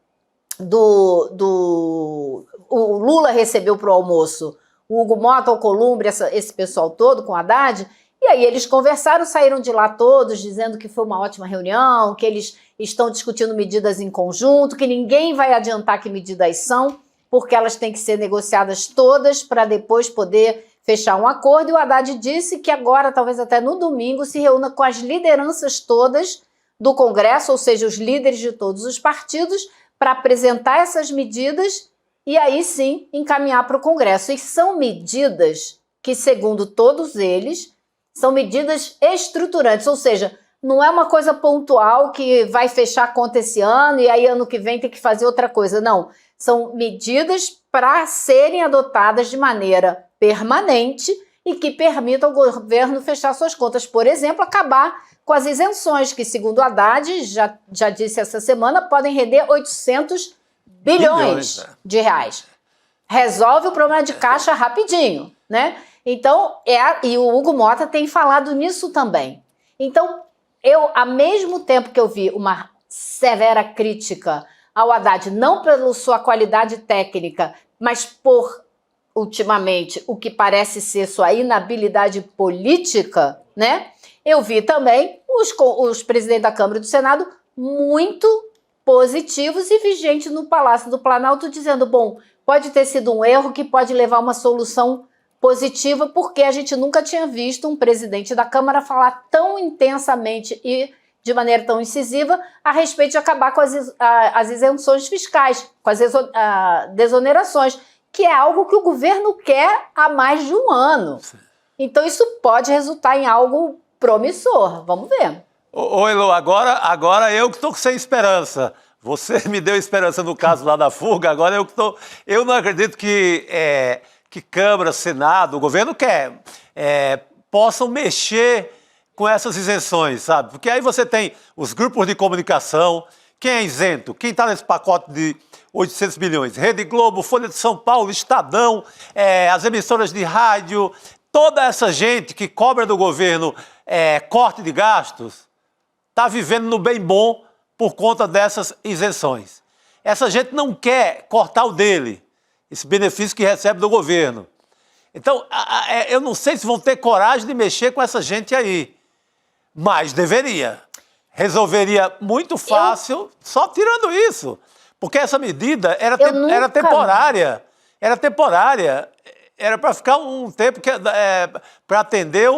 o Lula recebeu para o almoço o Hugo Mota, o Alcolumbre, esse pessoal todo com o Haddad, e aí eles conversaram, saíram de lá todos dizendo que foi uma ótima reunião, que eles estão discutindo medidas em conjunto, que ninguém vai adiantar que medidas são, porque elas têm que ser negociadas todas para depois poder fechar um acordo. E o Haddad disse que agora, talvez até no domingo, se reúna com as lideranças todas do Congresso, ou seja, os líderes de todos os partidos, para apresentar essas medidas e aí sim encaminhar para o Congresso. E são medidas que, segundo todos eles, são medidas estruturantes, ou seja, não é uma coisa pontual que vai fechar a conta esse ano e aí ano que vem tem que fazer outra coisa. Não, são medidas para serem adotadas de maneira permanente e que permitam ao governo fechar suas contas. Por exemplo, acabar com as isenções, que segundo Haddad, já disse essa semana, podem render 800 bilhões de reais. Resolve o problema de caixa rapidinho, né? Então, e o Hugo Mota tem falado nisso também. Então, ao mesmo tempo que eu vi uma severa crítica ao Haddad, não pela sua qualidade técnica, mas por, ultimamente, o que parece ser sua inabilidade política, né? Eu vi também os presidentes da Câmara e do Senado muito positivos e vi gente no Palácio do Planalto dizendo, bom, pode ter sido um erro que pode levar a uma solução positiva, porque a gente nunca tinha visto um presidente da Câmara falar tão intensamente e de maneira tão incisiva a respeito de acabar com as isenções fiscais, com as desonerações, que é algo que o governo quer há mais de um ano. Então isso pode resultar em algo promissor. Vamos ver. Ô Elô, agora eu que estou sem esperança. Você me deu esperança no caso lá da fuga, agora eu que estou... Eu não acredito que Câmara, Senado, o governo possam mexer com essas isenções, sabe? Porque aí você tem os grupos de comunicação, quem é isento? Quem está nesse pacote de 800 bilhões? Rede Globo, Folha de São Paulo, Estadão, as emissoras de rádio, toda essa gente que cobra do governo corte de gastos, está vivendo no bem bom por conta dessas isenções. Essa gente não quer cortar o dele, esse benefício que recebe do governo. Então, eu não sei se vão ter coragem de mexer com essa gente aí, mas deveria. Resolveria muito fácil só tirando isso, porque essa medida era temporária. Era temporária. Era para ficar um tempo para atender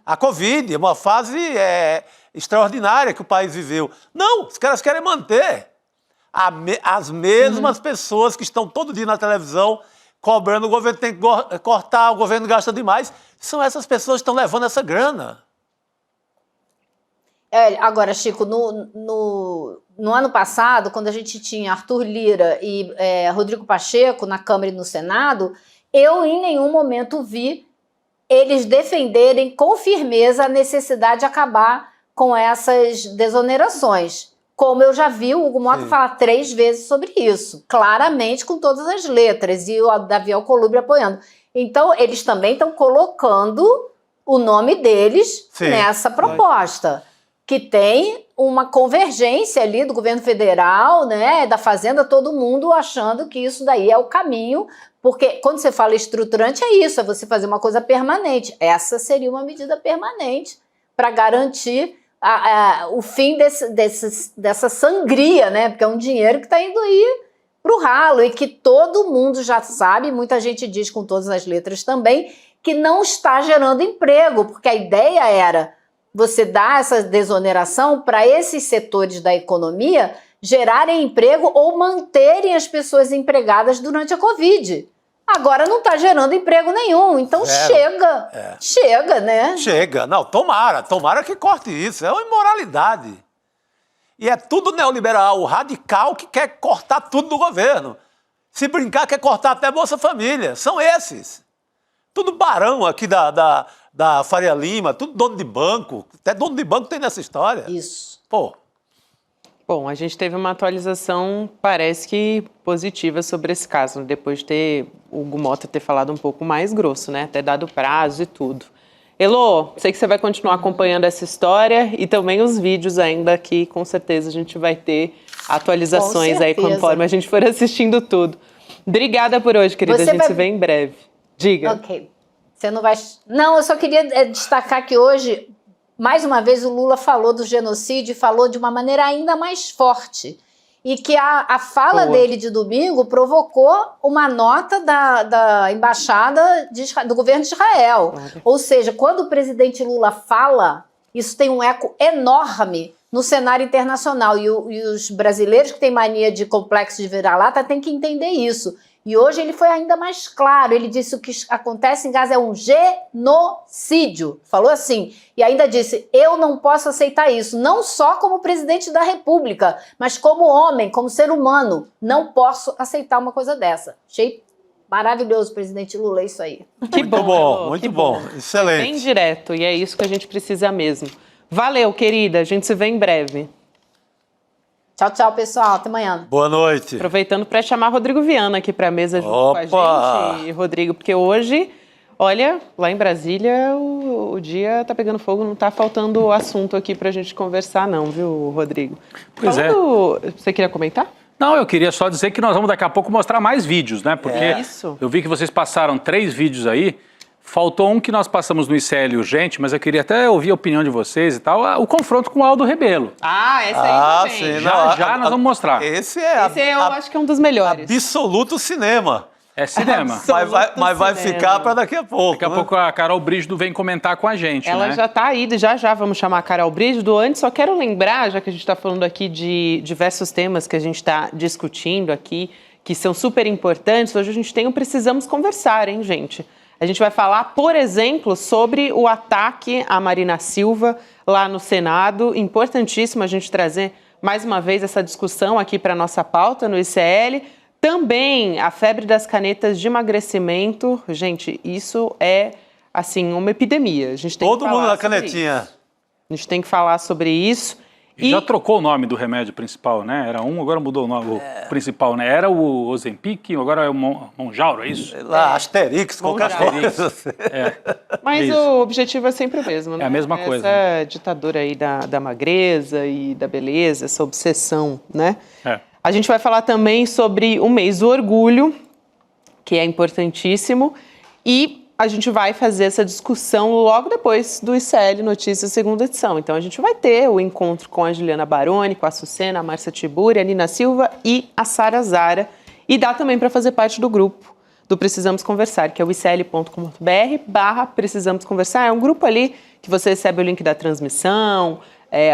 a Covid, uma fase extraordinária que o país viveu. Não, os caras querem manter as mesmas pessoas que estão todo dia na televisão cobrando, o governo tem que cortar, o governo gasta demais. São essas pessoas que estão levando essa grana. Agora, Chico, no ano passado, quando a gente tinha Arthur Lira e Rodrigo Pacheco na Câmara e no Senado, eu em nenhum momento vi eles defenderem com firmeza a necessidade de acabar com essas desonerações. Como eu já vi o Hugo Mota falar 3 vezes sobre isso, claramente com todas as letras, e o Davi Alcolumbre apoiando. Então, eles também estão colocando o nome deles nessa proposta, que tem uma convergência ali do governo federal, né, da Fazenda, todo mundo achando que isso daí é o caminho, porque quando você fala estruturante é isso, é você fazer uma coisa permanente. Essa seria uma medida permanente para garantir o fim dessa sangria, né? Porque é um dinheiro que está indo aí para o ralo e que todo mundo já sabe, muita gente diz com todas as letras também, que não está gerando emprego, porque a ideia era você dar essa desoneração para esses setores da economia gerarem emprego ou manterem as pessoas empregadas durante a Covid. Agora não está gerando emprego nenhum, então chega, né? Chega, não, tomara que corte isso, é uma imoralidade. E é tudo neoliberal, radical, que quer cortar tudo do governo. Se brincar, quer cortar até Bolsa Família, são esses. Tudo barão aqui da Faria Lima, tudo dono de banco, até dono de banco tem nessa história. Isso. Pô. Bom, a gente teve uma atualização, parece que positiva sobre esse caso, depois de o Hugo Mota ter falado um pouco mais grosso, né? Ter dado prazo e tudo. Elô, sei que você vai continuar acompanhando essa história e também os vídeos ainda, que com certeza a gente vai ter atualizações aí conforme a gente for assistindo tudo. Obrigada por hoje, querida. A gente se vê em breve. Diga. Ok. Você não vai... Não, eu só queria destacar que hoje, mais uma vez, o Lula falou do genocídio, falou de uma maneira ainda mais forte. E que a fala dele de domingo provocou uma nota da embaixada do governo de Israel. Ou seja, quando o presidente Lula fala, isso tem um eco enorme no cenário internacional. E os brasileiros que têm mania de complexo de vira-lata têm que entender isso. E hoje ele foi ainda mais claro, ele disse que o que acontece em Gaza é um genocídio, falou assim, e ainda disse, eu não posso aceitar isso, não só como presidente da República, mas como homem, como ser humano, não posso aceitar uma coisa dessa. Achei maravilhoso, presidente Lula, é isso aí. Que bom, muito bom, excelente. Bem direto, e é isso que a gente precisa mesmo. Valeu, querida, a gente se vê em breve. Tchau, tchau, pessoal. Até amanhã. Boa noite. Aproveitando para chamar Rodrigo Viana aqui para a mesa junto com a gente. Rodrigo, porque hoje, olha, lá em Brasília o dia tá pegando fogo, não tá faltando assunto aqui para a gente conversar não, viu, Rodrigo? Pois Você queria comentar? Não, eu queria só dizer que nós vamos daqui a pouco mostrar mais vídeos, né? Porque eu vi que vocês passaram 3 vídeos aí. Faltou um que nós passamos no ICL urgente, mas eu queria até ouvir a opinião de vocês e tal, o confronto com o Aldo Rebelo. Esse aí também. Sim, já nós vamos mostrar. Esse eu acho que é um dos melhores. Absoluto cinema. É cinema. Mas vai ficar para daqui a pouco. Daqui a pouco a Carol Brígido vem comentar com a gente, Ela já está aí, já vamos chamar a Carol Brígido. Antes, só quero lembrar, já que a gente está falando aqui de diversos temas que a gente está discutindo aqui, que são super importantes, hoje a gente tem o Precisamos Conversar, hein, gente? A gente vai falar, por exemplo, sobre o ataque à Marina Silva lá no Senado. Importantíssimo a gente trazer mais uma vez essa discussão aqui para a nossa pauta no ICL. Também a febre das canetas de emagrecimento. Gente, isso é, assim, uma epidemia. A gente tem Todo mundo na canetinha. Isso. A gente tem que falar sobre isso. E já trocou o nome do remédio principal, né? Era agora mudou o nome o principal, né? Era o Ozempic, agora é o Monjauro, é isso? Asterix, qualquer coisa. Mas o objetivo é sempre o mesmo, né? É a mesma coisa. Essa ditadura aí da magreza e da beleza, essa obsessão, né? A gente vai falar também sobre o mês do orgulho, que é importantíssimo, e a gente vai fazer essa discussão logo depois do ICL Notícias segunda edição. Então a gente vai ter o encontro com a Juliana Baroni, com a Sucena, a Márcia Tiburi, a Nina Silva e a Sara Zara. E dá também para fazer parte do grupo do Precisamos Conversar, que é o icl.com.br/Precisamos Conversar. É um grupo ali que você recebe o link da transmissão,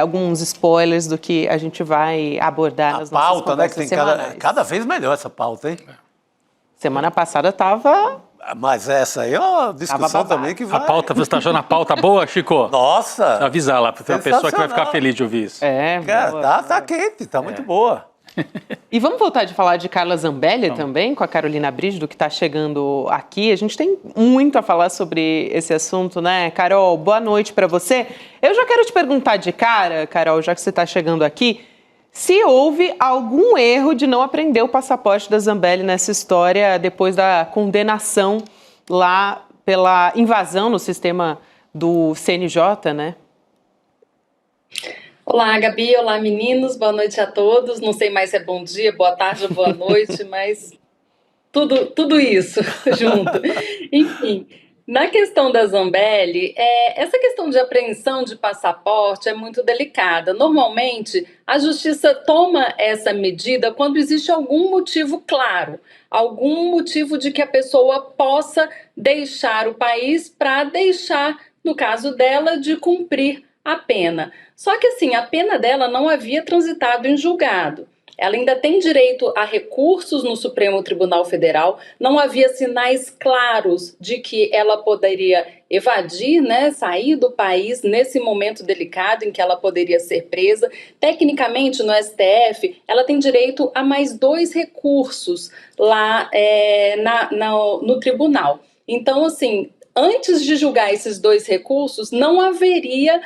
alguns spoilers do que a gente vai abordar nas nossas pauta, conversas, né? Que tem cada vez melhor essa pauta, hein? Semana passada estava... Mas essa aí é uma discussão também que vai... A pauta, você está achando a pauta boa, Chico? Nossa! Avisar lá, para a pessoa que vai ficar feliz de ouvir isso. Cara, tá quente, tá muito boa. E vamos voltar de falar de Carla Zambelli também, com a Carolina Brígido, que está chegando aqui. A gente tem muito a falar sobre esse assunto, né? Carol, boa noite para você. Eu já quero te perguntar de cara, Carol, já que você está chegando aqui, se houve algum erro de não aprender o passaporte da Zambelli nessa história depois da condenação lá pela invasão no sistema do CNJ, né? Olá, Gabi. Olá, meninos. Boa noite a todos. Não sei mais se é bom dia, boa tarde ou boa noite, mas tudo isso junto. Enfim, na questão da Zambelli, essa questão de apreensão de passaporte é muito delicada. Normalmente, a justiça toma essa medida quando existe algum motivo claro, algum motivo de que a pessoa possa deixar o país para deixar, no caso dela, de cumprir a pena. Só que assim, a pena dela não havia transitado em julgado. Ela ainda tem direito a recursos no Supremo Tribunal Federal, não havia sinais claros de que ela poderia evadir, né, sair do país nesse momento delicado em que ela poderia ser presa. Tecnicamente, no STF, ela tem direito a mais 2 recursos lá no tribunal. Então, assim, antes de julgar esses 2 recursos, não haveria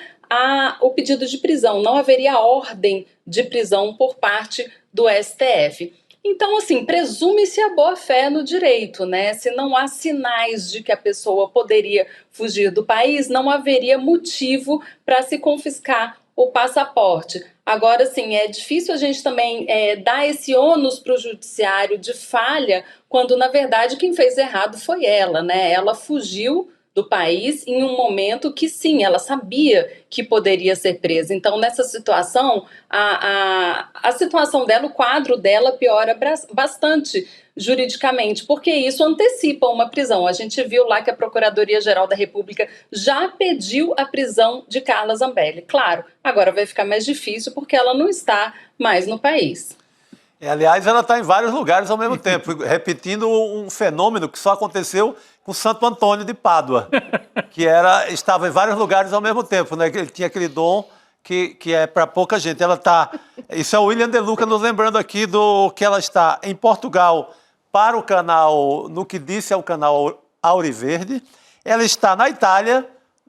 o pedido de prisão, não haveria ordem de prisão por parte do STF. Então, assim, presume-se a boa-fé no direito, né? Se não há sinais de que a pessoa poderia fugir do país, não haveria motivo para se confiscar o passaporte. Agora, sim, é difícil a gente também dar esse ônus para o judiciário de falha, quando, na verdade, quem fez errado foi ela, né? Ela fugiu do país em um momento que, sim, ela sabia que poderia ser presa. Então, nessa situação, a situação dela, o quadro dela piora bastante juridicamente, porque isso antecipa uma prisão. A gente viu lá que a Procuradoria-Geral da República já pediu a prisão de Carla Zambelli. Claro, agora vai ficar mais difícil porque ela não está mais no país. Aliás, ela está em vários lugares ao mesmo tempo, repetindo um fenômeno que só aconteceu com Santo Antônio de Pádua, que estava em vários lugares ao mesmo tempo, né? Ele tinha aquele dom que é para pouca gente. Ela está... Isso é o William De Luca nos lembrando aqui do que ela está em Portugal para o canal, no que disse ao canal Auriverde, ela está na Itália,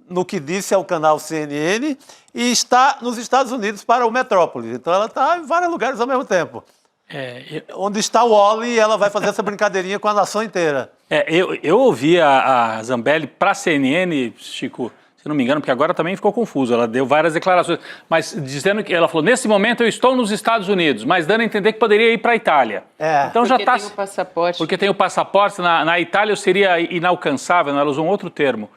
no que disse ao canal CNN, e está nos Estados Unidos para o Metrópolis. Então ela está em vários lugares ao mesmo tempo. Onde está o Oli, ela vai fazer essa brincadeirinha com a nação inteira. Eu ouvi a Zambelli para a CNN, Chico, se não me engano, porque agora também ficou confuso, ela deu várias declarações, mas dizendo que ela falou, nesse momento eu estou nos Estados Unidos, mas dando a entender que poderia ir para a Itália. Então já está. Tem o passaporte. Porque tem o passaporte, na Itália eu seria inalcançável, ela usou um outro termo,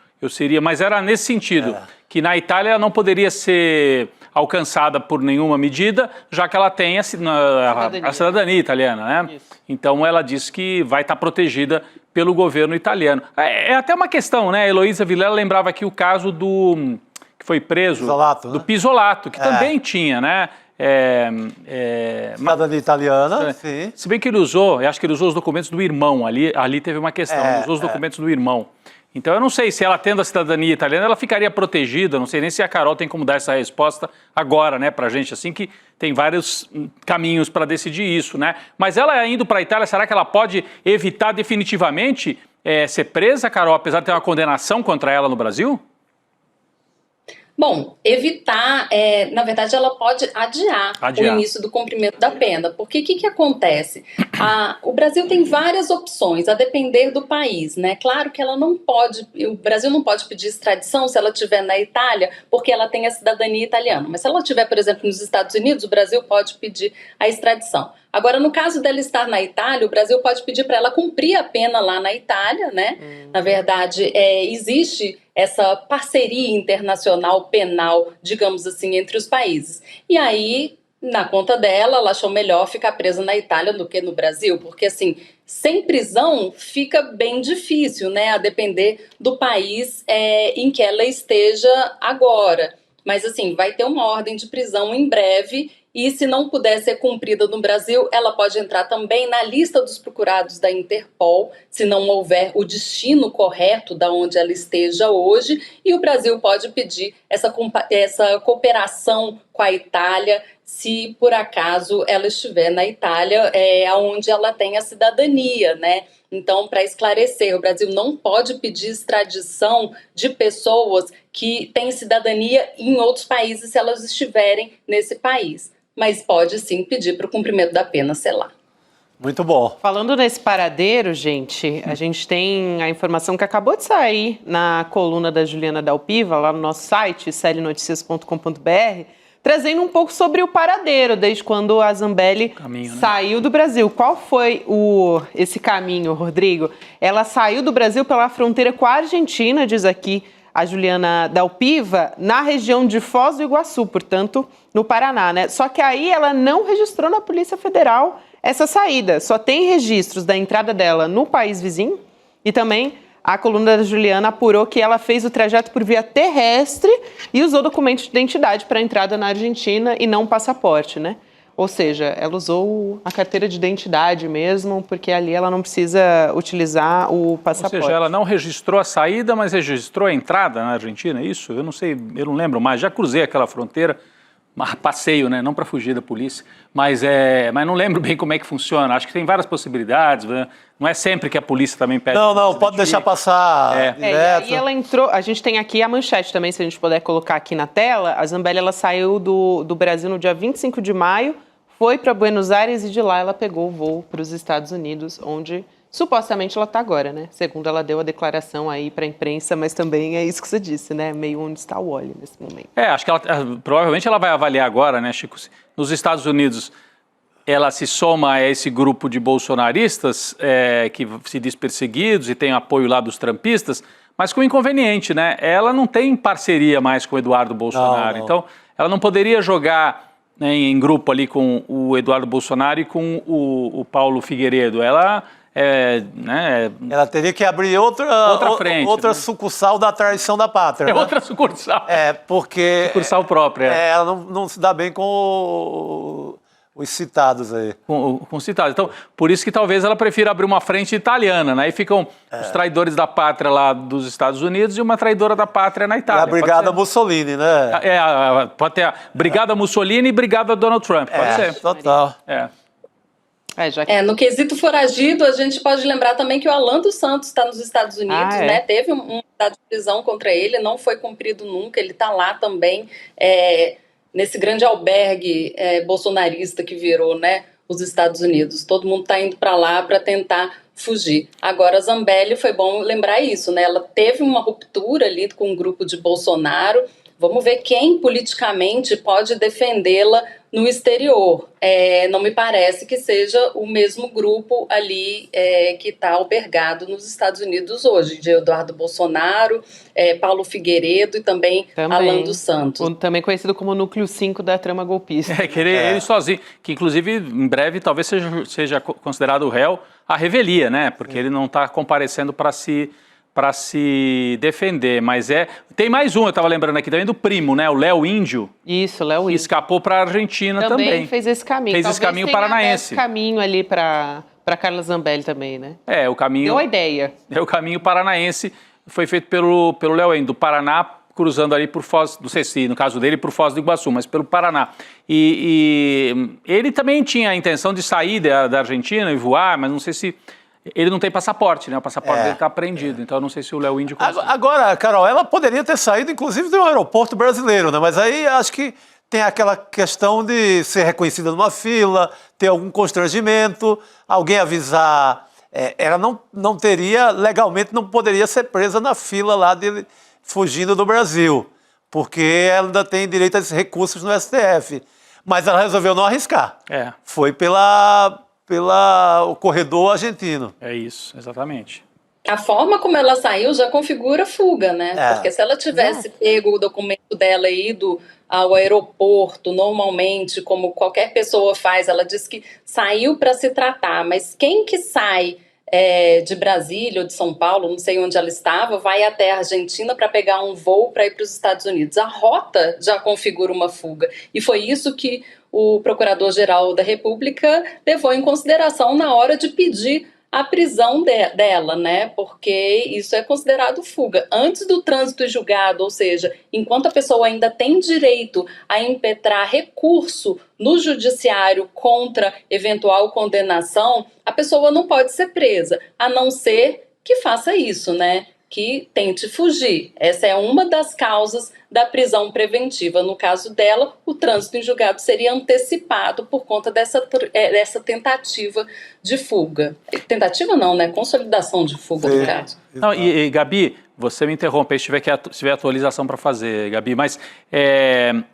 mas era nesse sentido, que na Itália ela não poderia ser alcançada por nenhuma medida, já que ela tem a cidadania italiana, né? Isso. Então ela disse que vai estar protegida pelo governo italiano. É até uma questão, né? A Heloísa Vilela lembrava aqui o caso que foi preso, do Pisolato, que também tinha, né? Cidadania italiana, sim. Se bem que ele usou, eu acho que ele usou os documentos do irmão, ali teve uma questão, ele usou os documentos do irmão. Então eu não sei se ela tendo a cidadania italiana, ela ficaria protegida, não sei nem se a Carol tem como dar essa resposta agora, né, pra gente, assim, que tem vários caminhos para decidir isso, né? Mas ela indo para a Itália, será que ela pode evitar definitivamente ser presa, Carol, apesar de ter uma condenação contra ela no Brasil? Bom, evitar, na verdade, ela pode adiar o início do cumprimento da pena. Porque o que acontece? O Brasil tem várias opções, a depender do país, né? Claro que o Brasil não pode pedir extradição se ela estiver na Itália, porque ela tem a cidadania italiana. Mas se ela estiver, por exemplo, nos Estados Unidos, o Brasil pode pedir a extradição. Agora, no caso dela estar na Itália, o Brasil pode pedir para ela cumprir a pena lá na Itália, né? Na verdade, existe essa parceria internacional penal, digamos assim, entre os países. E aí, na conta dela, ela achou melhor ficar presa na Itália do que no Brasil, porque assim, sem prisão fica bem difícil, né? A depender do país em que ela esteja agora. Mas assim, vai ter uma ordem de prisão em breve. E se não puder ser cumprida no Brasil, ela pode entrar também na lista dos procurados da Interpol, se não houver o destino correto da onde ela esteja hoje, e o Brasil pode pedir essa cooperação com a Itália, se por acaso ela estiver na Itália, onde ela tem a cidadania, né? Então, para esclarecer, o Brasil não pode pedir extradição de pessoas que têm cidadania em outros países se elas estiverem nesse país. Mas pode sim pedir para o cumprimento da pena, sei lá. Muito bom. Falando nesse paradeiro, gente, a gente tem a informação que acabou de sair na coluna da Juliana Dalpiva, lá no nosso site, clnoticias.com.br, trazendo um pouco sobre o paradeiro, desde quando a Zambelli saiu do Brasil. Qual foi esse caminho, Rodrigo? Ela saiu do Brasil pela fronteira com a Argentina, diz aqui a Juliana Dalpiva, na região de Foz do Iguaçu, portanto, no Paraná, né? Só que aí ela não registrou na Polícia Federal essa saída. Só tem registros da entrada dela no país vizinho e também a coluna da Juliana apurou que ela fez o trajeto por via terrestre e usou documento de identidade para entrada na Argentina e não passaporte, né? Ou seja, ela usou a carteira de identidade mesmo, porque ali ela não precisa utilizar o passaporte. Ou seja, ela não registrou a saída, mas registrou a entrada na Argentina, é isso? Eu não sei, eu não lembro mais. Já cruzei aquela fronteira, passeio, né? Não para fugir da polícia, mas não lembro bem como é que funciona. Acho que tem várias possibilidades, né? Não é sempre que a polícia também pede. Não, pode deixar passar direto. E aí ela entrou, a gente tem aqui a manchete também, se a gente puder colocar aqui na tela. A Zambelli, ela saiu do Brasil no dia 25 de maio, foi para Buenos Aires e de lá ela pegou o voo para os Estados Unidos, onde supostamente ela está agora, né? Segundo ela deu a declaração aí para a imprensa, mas também é isso que você disse, né? Meio onde está o óleo nesse momento. Acho que provavelmente ela vai avaliar agora, né, Chico? Nos Estados Unidos ela se soma a esse grupo de bolsonaristas que se diz perseguidos e tem apoio lá dos trumpistas, mas com inconveniente, né? Ela não tem parceria mais com o Eduardo Bolsonaro, então ela não poderia jogar em grupo ali com o Eduardo Bolsonaro e com o Paulo Figueiredo. Ela teria que abrir outra frente, outra sucursal da traição da pátria. Outra sucursal. Porque... Sucursal própria. Ela não se dá bem com Os citados aí. Com citados. Então, por isso que talvez ela prefira abrir uma frente italiana, né? Aí ficam os traidores da pátria lá dos Estados Unidos e uma traidora da pátria na Itália. E a Brigada Mussolini, né? Pode ter a Brigada Mussolini e Brigada Donald Trump, pode ser. Total. No quesito foragido, a gente pode lembrar também que o Alan dos Santos está nos Estados Unidos, né? Teve um mandado de prisão contra ele, não foi cumprido nunca, ele está lá também, nesse grande albergue bolsonarista que virou, né, os Estados Unidos. Todo mundo está indo para lá para tentar fugir. Agora, a Zambelli, foi bom lembrar isso, né? Ela teve uma ruptura ali com o grupo de Bolsonaro. Vamos ver quem politicamente pode defendê-la no exterior. Não me parece que seja o mesmo grupo ali que está albergado nos Estados Unidos hoje, de Eduardo Bolsonaro, Paulo Figueiredo e também Alan dos Santos. Também conhecido como núcleo 5 da trama golpista. Ele sozinho, que inclusive em breve talvez seja considerado réu à revelia, né? Porque ele não está comparecendo para se defender, mas tem mais um, eu estava lembrando aqui também do primo, né, o Léo Índio. Isso, Léo Índio. Escapou para a Argentina também. Também fez esse caminho. Fez esse caminho paranaense. Esse caminho ali para Carla Zambelli também, né? O caminho... Deu a ideia. O caminho paranaense foi feito pelo Léo Índio, do Paraná, cruzando ali por Foz, não sei se no caso dele por Foz do Iguaçu, mas pelo Paraná. E ele também tinha a intenção de sair da Argentina e voar, mas não sei se... Ele não tem passaporte, né? O passaporte dele está apreendido, então eu não sei se o Léo Índio consegue. Agora, Carol, ela poderia ter saído, inclusive, de um aeroporto brasileiro, né? Mas aí acho que tem aquela questão de ser reconhecida numa fila, ter algum constrangimento, alguém avisar. Ela não teria, legalmente, não poderia ser presa na fila lá dele fugindo do Brasil, porque ela ainda tem direito a esses recursos no STF. Mas ela resolveu não arriscar. Foi o corredor argentino. É isso, exatamente. A forma como ela saiu já configura fuga, né? Porque se ela tivesse pego o documento dela e ido ao aeroporto, normalmente, como qualquer pessoa faz, ela diz que saiu para se tratar, mas quem que sai de Brasília ou de São Paulo, não sei onde ela estava, vai até a Argentina para pegar um voo para ir para os Estados Unidos. A rota já configura uma fuga. E foi isso que o Procurador-Geral da República levou em consideração na hora de pedir a prisão dela, né? Porque isso é considerado fuga. Antes do trânsito em julgado, ou seja, enquanto a pessoa ainda tem direito a impetrar recurso no judiciário contra eventual condenação, a pessoa não pode ser presa, a não ser que faça isso, né? Que tente fugir. Essa é uma das causas da prisão preventiva. No caso dela, o trânsito em julgado seria antecipado por conta dessa tentativa de fuga. Tentativa não, né? Consolidação de fuga, no caso. Não, e Gabi, você me interrompe se tiver atualização para fazer, Gabi, mas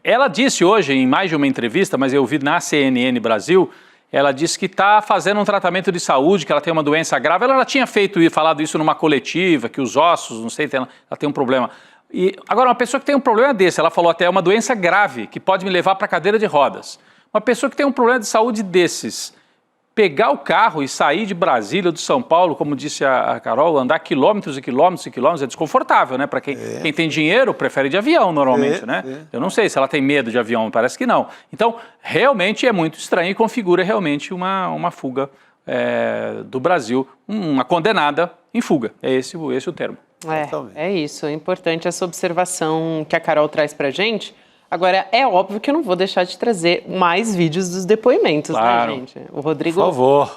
ela disse hoje, em mais de uma entrevista, mas eu vi na CNN Brasil, ela disse que está fazendo um tratamento de saúde, que ela tem uma doença grave. Ela já tinha falado isso numa coletiva, que os ossos, não sei, ela tem um problema. E agora, uma pessoa que tem um problema desse, ela falou até, é uma doença grave, que pode me levar para a cadeira de rodas. Uma pessoa que tem um problema de saúde desses, pegar o carro e sair de Brasília ou de São Paulo, como disse a Carol, andar quilômetros e quilômetros e quilômetros, é desconfortável, né? Para quem tem dinheiro, prefere de avião normalmente, né? Eu não sei se ela tem medo de avião, parece que não. Então, realmente é muito estranho e configura realmente uma fuga do Brasil, uma condenada em fuga. É esse o termo. É isso, é importante essa observação que a Carol traz pra gente. Agora, é óbvio que eu não vou deixar de trazer mais vídeos dos depoimentos, né, gente? O Rodrigo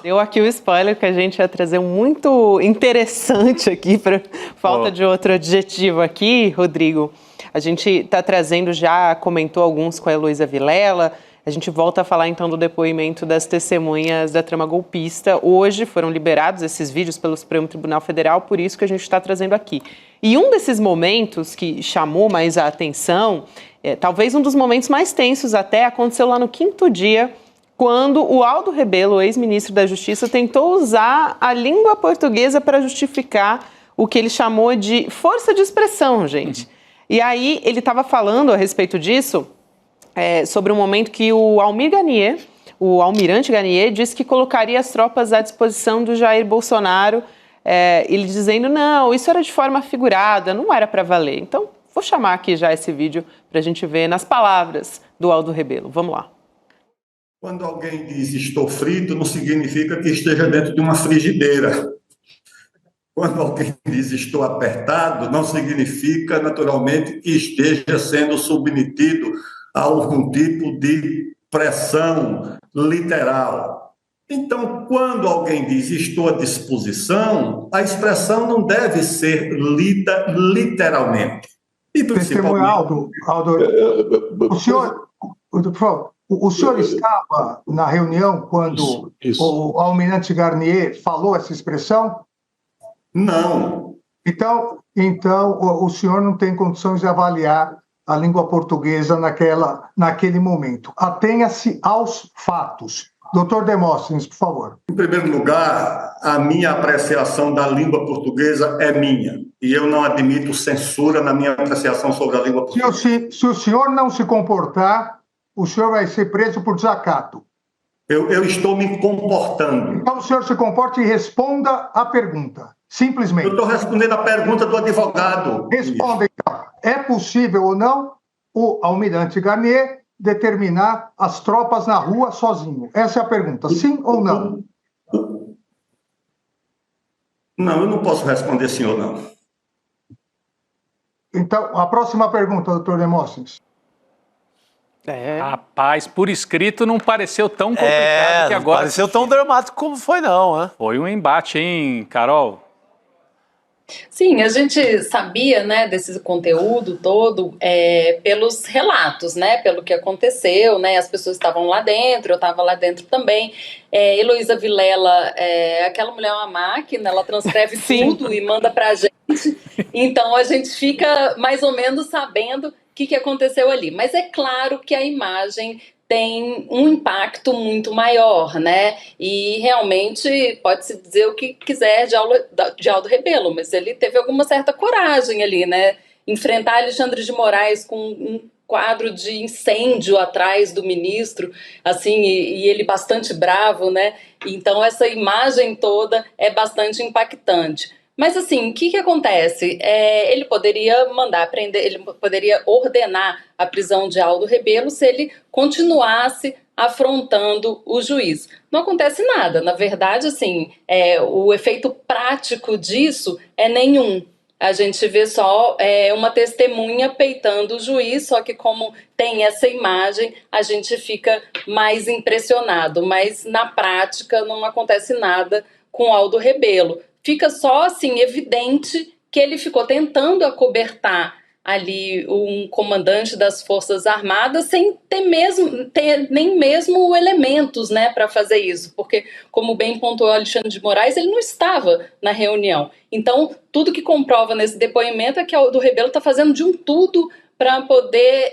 deu aqui o spoiler que a gente ia trazer um muito interessante aqui, por falta de outro adjetivo aqui, Rodrigo. A gente está trazendo, já comentou alguns com a Heloísa Vilela. A gente volta a falar então do depoimento das testemunhas da trama golpista. Hoje foram liberados esses vídeos pelo Supremo Tribunal Federal, por isso que a gente está trazendo aqui. E um desses momentos que chamou mais a atenção, talvez um dos momentos mais tensos até, aconteceu lá no 5º dia, quando o Aldo Rebelo, ex-ministro da Justiça, tentou usar a língua portuguesa para justificar o que ele chamou de força de expressão, gente. E aí ele estava falando a respeito disso, sobre o momento que o almirante Garnier, disse que colocaria as tropas à disposição do Jair Bolsonaro, ele dizendo, não, isso era de forma figurada, não era para valer. Então, vou chamar aqui já esse vídeo para a gente ver nas palavras do Aldo Rebelo. Vamos lá. Quando alguém diz estou frito, não significa que esteja dentro de uma frigideira. Quando alguém diz estou apertado, não significa, naturalmente, que esteja sendo submetido a algum tipo de pressão literal. Então, quando alguém diz estou à disposição, a expressão não deve ser lida literalmente. E Testemunha, Aldo, o senhor estava na reunião quando o almirante Garnier falou essa expressão? Não. Então, o senhor não tem condições de avaliar a língua portuguesa naquele momento. Atenha-se aos fatos. Doutor Demóstenes, por favor. Em primeiro lugar, a minha apreciação da língua portuguesa é minha. E eu não admito censura na minha apreciação sobre a língua portuguesa. Se o senhor não se comportar, o senhor vai ser preso por desacato. Eu estou me comportando. Então o senhor se comporte e responda a pergunta. Simplesmente. Eu estou respondendo a pergunta do advogado. Responda, então. É possível ou não o almirante Garnier determinar as tropas na rua sozinho? Essa é a pergunta. Sim ou não? Não, eu não posso responder sim ou não. Então, a próxima pergunta, doutor Demóstenes. Rapaz, por escrito não pareceu tão complicado que agora. Não pareceu tão dramático como foi, não, né? Foi um embate, hein, Carol? Sim, a gente sabia, né, desse conteúdo todo pelos relatos, né, pelo que aconteceu, né, as pessoas estavam lá dentro, eu estava lá dentro também. Heloísa Vilela, aquela mulher é uma máquina, ela transcreve tudo e manda pra gente, então a gente fica mais ou menos sabendo o que aconteceu ali. Mas é claro que a imagem tem um impacto muito maior, né? E realmente pode-se dizer o que quiser de Aldo Rebelo, mas ele teve alguma certa coragem ali, né? Enfrentar Alexandre de Moraes com um quadro de incêndio atrás do ministro, assim, e ele bastante bravo, né? Então essa imagem toda é bastante impactante. Mas assim, o que acontece? Ele poderia mandar prender, ele poderia ordenar a prisão de Aldo Rebelo se ele continuasse afrontando o juiz. Não acontece nada. Na verdade, assim, o efeito prático disso é nenhum. A gente vê só uma testemunha peitando o juiz, só que como tem essa imagem, a gente fica mais impressionado. Mas na prática não acontece nada com Aldo Rebelo. Fica só, assim, evidente que ele ficou tentando acobertar ali um comandante das Forças Armadas sem ter nem mesmo elementos, né, para fazer isso, porque, como bem pontuou Alexandre de Moraes, ele não estava na reunião. Então, tudo que comprova nesse depoimento é que o Rebelo está fazendo de um tudo para poder,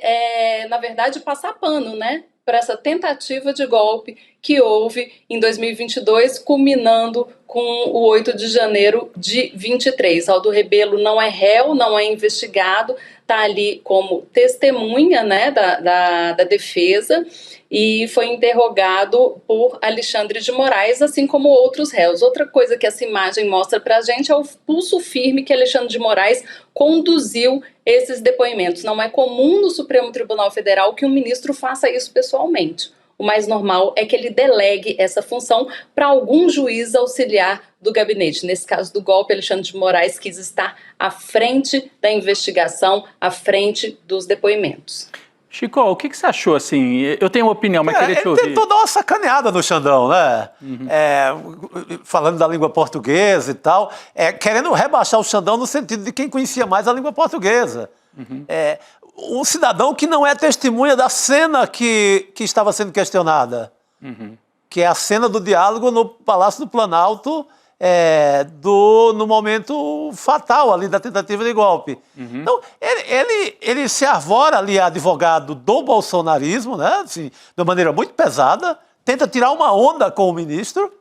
na verdade, passar pano, né, para essa tentativa de golpe que houve em 2022, culminando com o 8 de janeiro de 23. Aldo Rebelo não é réu, não é investigado, está ali como testemunha, né, da defesa e foi interrogado por Alexandre de Moraes, assim como outros réus. Outra coisa que essa imagem mostra para a gente é o pulso firme que Alexandre de Moraes conduziu esses depoimentos. Não é comum no Supremo Tribunal Federal que um ministro faça isso pessoalmente. O mais normal é que ele delegue essa função para algum juiz auxiliar do gabinete. Nesse caso do golpe, Alexandre de Moraes quis estar à frente da investigação, à frente dos depoimentos. Chico, o que você achou, assim? Eu tenho uma opinião, mas queria te ouvir. Ele tentou dar uma sacaneada no Xandão, né? Falando da língua portuguesa e tal, querendo rebaixar o Xandão no sentido de quem conhecia mais a língua portuguesa. Um cidadão que não é testemunha da cena que estava sendo questionada, que é a cena do diálogo no Palácio do Planalto, no momento fatal ali da tentativa de golpe. Então, ele se arvora ali advogado do bolsonarismo, né, assim, de uma maneira muito pesada, tenta tirar uma onda com o ministro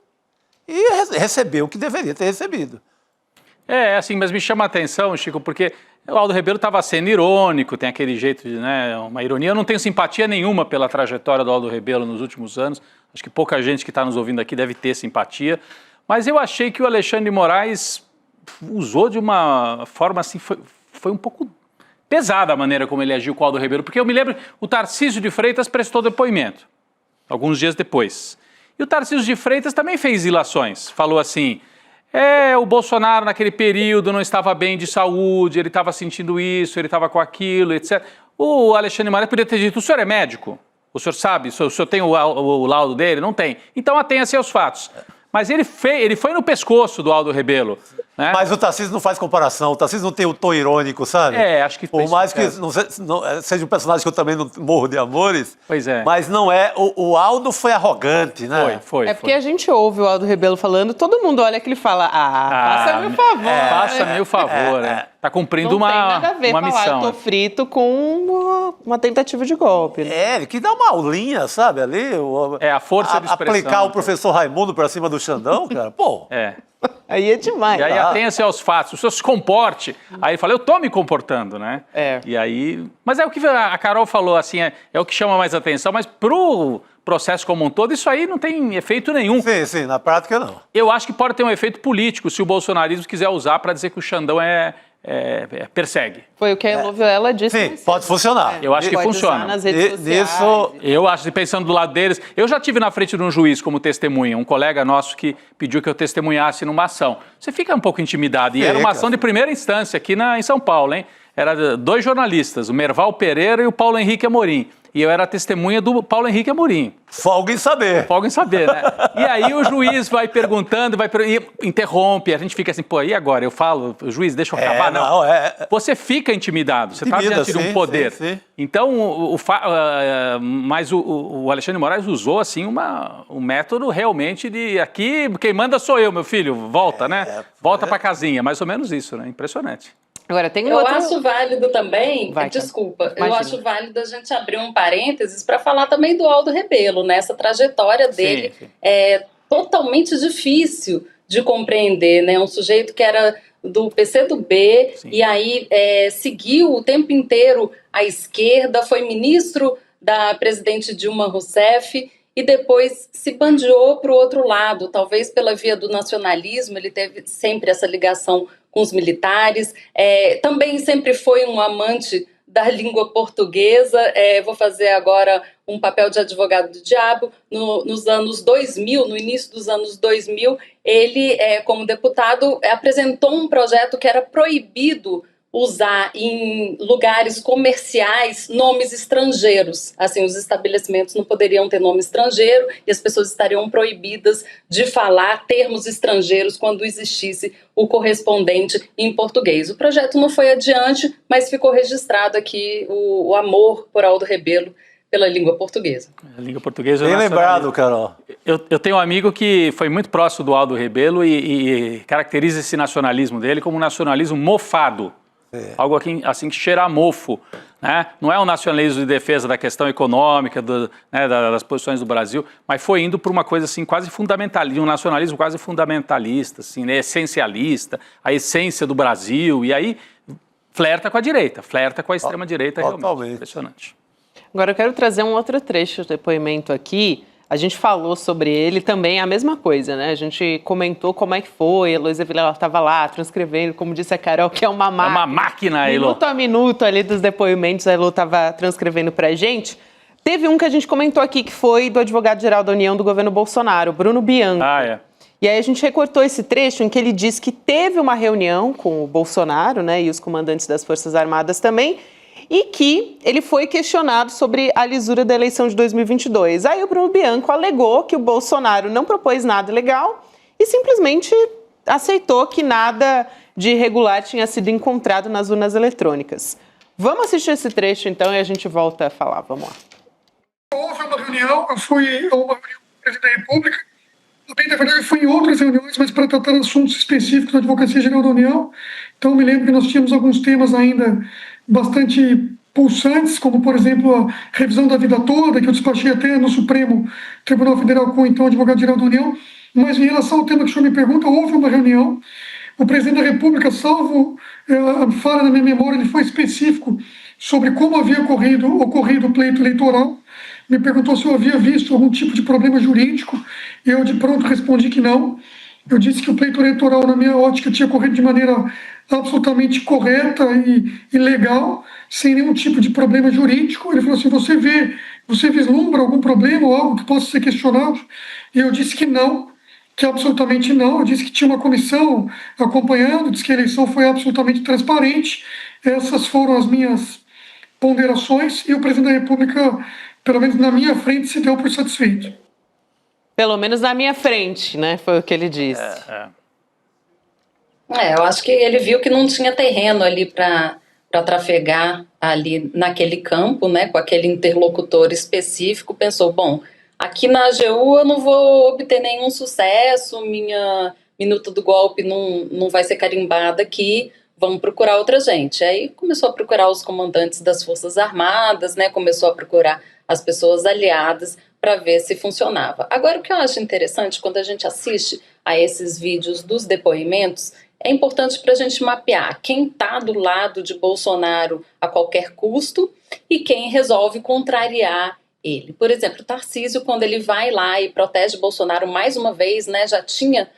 e recebeu o que deveria ter recebido. Assim, mas me chama a atenção, Chico, porque o Aldo Rebelo estava sendo irônico, tem aquele jeito de, né, uma ironia. Eu não tenho simpatia nenhuma pela trajetória do Aldo Rebelo nos últimos anos. Acho que pouca gente que está nos ouvindo aqui deve ter simpatia. Mas eu achei que o Alexandre de Moraes usou de uma forma assim, foi um pouco pesada a maneira como ele agiu com o Aldo Rebelo. Porque eu me lembro, o Tarcísio de Freitas prestou depoimento. alguns dias depois. E o Tarcísio de Freitas também fez ilações. Falou assim, o Bolsonaro naquele período não estava bem de saúde, ele estava sentindo isso, ele estava com aquilo, etc. O Alexandre de Moraes poderia ter dito, o senhor é médico? O senhor sabe? O senhor tem o laudo dele? Não tem. Então atenha-se aos fatos. Mas ele foi no pescoço do Aldo Rebelo. Né? Mas o Tarcísio não faz comparação. O Tarcísio não tem o tom irônico, sabe? Acho que... Por mais que seja um personagem que eu também não morro de amores. Pois é. Mas não é... O Aldo foi arrogante, né? Foi. Porque a gente ouve o Aldo Rebelo falando, todo mundo olha que ele fala, faça-me o favor. Faça-me o favor, Tá cumprindo uma missão. Não tem nada a ver falar, eu tô frito com uma tentativa de golpe. Né? Ele que dá uma aulinha, sabe, ali. A força de expressão. Aplicar o professor Raimundo pra cima do Xandão, cara, pô. Aí é demais. E aí atenha-se aos fatos, o senhor se comporte. Aí ele fala, eu tô me comportando, né? E aí... Mas é o que a Carol falou, assim, é o que chama mais atenção, mas pro processo como um todo, isso aí não tem efeito nenhum. Sim, na prática não. Eu acho que pode ter um efeito político, se o bolsonarismo quiser usar para dizer que o Xandão persegue. Foi o que a Eloviela disse. Sim, pode funcionar. Eu acho que funciona. Nas redes sociais. Eu acho, pensando do lado deles, eu já estive na frente de um juiz como testemunha, um colega nosso que pediu que eu testemunhasse numa ação. Você fica um pouco intimidado. E era uma ação de primeira instância aqui em São Paulo, hein? Era 2 jornalistas, o Merval Pereira e o Paulo Henrique Amorim. E eu era testemunha do Paulo Henrique Amorim. Folga em saber. Folga em saber, né? E aí o juiz vai perguntando, e interrompe, a gente fica assim, pô, e agora? Eu falo, juiz, deixa eu acabar? Não. Você fica intimidado, você está diante de um poder. Sim. Então, mas o Alexandre de Moraes usou, assim, um método realmente de, aqui, quem manda sou eu, meu filho, volta, né? Volta pra casinha, mais ou menos isso, né? Impressionante. Agora, tem eu acho válido também, desculpa, imagina. Eu acho válido a gente abrir um parênteses para falar também do Aldo Rebelo, né? Essa trajetória dele é totalmente difícil de compreender, né? Um sujeito que era do PCdoB e aí seguiu o tempo inteiro à esquerda, foi ministro da presidente Dilma Rousseff e depois se bandeou para o outro lado, talvez pela via do nacionalismo, ele teve sempre essa ligação com os militares, também sempre foi um amante da língua portuguesa, vou fazer agora um papel de advogado do diabo, nos anos 2000, no início dos anos 2000, ele, como deputado, apresentou um projeto que era proibido usar em lugares comerciais nomes estrangeiros. Assim, os estabelecimentos não poderiam ter nome estrangeiro e as pessoas estariam proibidas de falar termos estrangeiros quando existisse o correspondente em português. O projeto não foi adiante, mas ficou registrado aqui o amor por Aldo Rebelo pela língua portuguesa. A língua portuguesa... Bem lembrado, Carol. Eu tenho um amigo que foi muito próximo do Aldo Rebelo e caracteriza esse nacionalismo dele como um nacionalismo mofado. Algo assim que cheira a mofo, né? Não é um nacionalismo de defesa da questão econômica, das posições do Brasil, mas foi indo para uma coisa assim quase fundamentalista, um nacionalismo quase fundamentalista, assim, né? Essencialista, a essência do Brasil, e aí flerta com a direita, flerta com a extrema-direita, realmente. Impressionante. Agora eu quero trazer um outro trecho do depoimento aqui. A gente falou sobre ele também, a mesma coisa, né? A gente comentou como é que foi, a Heloísa Vilela estava lá transcrevendo, como disse a Carol, que é uma máquina. É uma máquina, Elo. Minuto a minuto ali dos depoimentos, a Elo estava transcrevendo pra gente. Teve um que a gente comentou aqui, que foi do advogado-geral da União do governo Bolsonaro, Bruno Bianco. E aí a gente recortou esse trecho em que ele diz que teve uma reunião com o Bolsonaro, né, e os comandantes das Forças Armadas também, e que ele foi questionado sobre a lisura da eleição de 2022. Aí o Bruno Bianco alegou que o Bolsonaro não propôs nada ilegal e simplesmente aceitou que nada de irregular tinha sido encontrado nas urnas eletrônicas. Vamos assistir esse trecho então e a gente volta a falar. Vamos lá. Houve uma reunião, eu fui a uma reunião com o presidente da República, também, na verdade, eu fui em outras reuniões, mas para tratar assuntos específicos da Advocacia Geral da União. Então, me lembro que nós tínhamos alguns temas ainda bastante pulsantes, como, por exemplo, a revisão da vida toda, que eu despachei até no Supremo Tribunal Federal com, então, o advogado-geral da União. Mas, em relação ao tema que o senhor me pergunta, houve uma reunião. O presidente da República, salvo a falha na minha memória, ele foi específico sobre como havia ocorrido o pleito eleitoral. Me perguntou se eu havia visto algum tipo de problema jurídico. Eu, de pronto, respondi que não. Eu disse que o pleito eleitoral, na minha ótica, tinha corrido de maneira absolutamente correta e legal, sem nenhum tipo de problema jurídico. Ele falou assim, você vislumbra algum problema ou algo que possa ser questionado? E eu disse que não, que absolutamente não. Eu disse que tinha uma comissão acompanhando, disse que a eleição foi absolutamente transparente. Essas foram as minhas ponderações e o presidente da República, pelo menos na minha frente, se deu por satisfeito. Pelo menos na minha frente, né? Foi o que ele disse. Eu acho que ele viu que não tinha terreno ali para trafegar ali naquele campo, né, com aquele interlocutor específico, pensou, bom, aqui na AGU eu não vou obter nenhum sucesso, minha minuta do golpe não vai ser carimbada aqui, vamos procurar outra gente. Aí começou a procurar os comandantes das Forças Armadas, né, começou a procurar as pessoas aliadas para ver se funcionava. Agora, o que eu acho interessante, quando a gente assiste a esses vídeos dos depoimentos, é importante para a gente mapear quem está do lado de Bolsonaro a qualquer custo e quem resolve contrariar ele. Por exemplo, o Tarcísio, quando ele vai lá e protege Bolsonaro mais uma vez, né, já tinha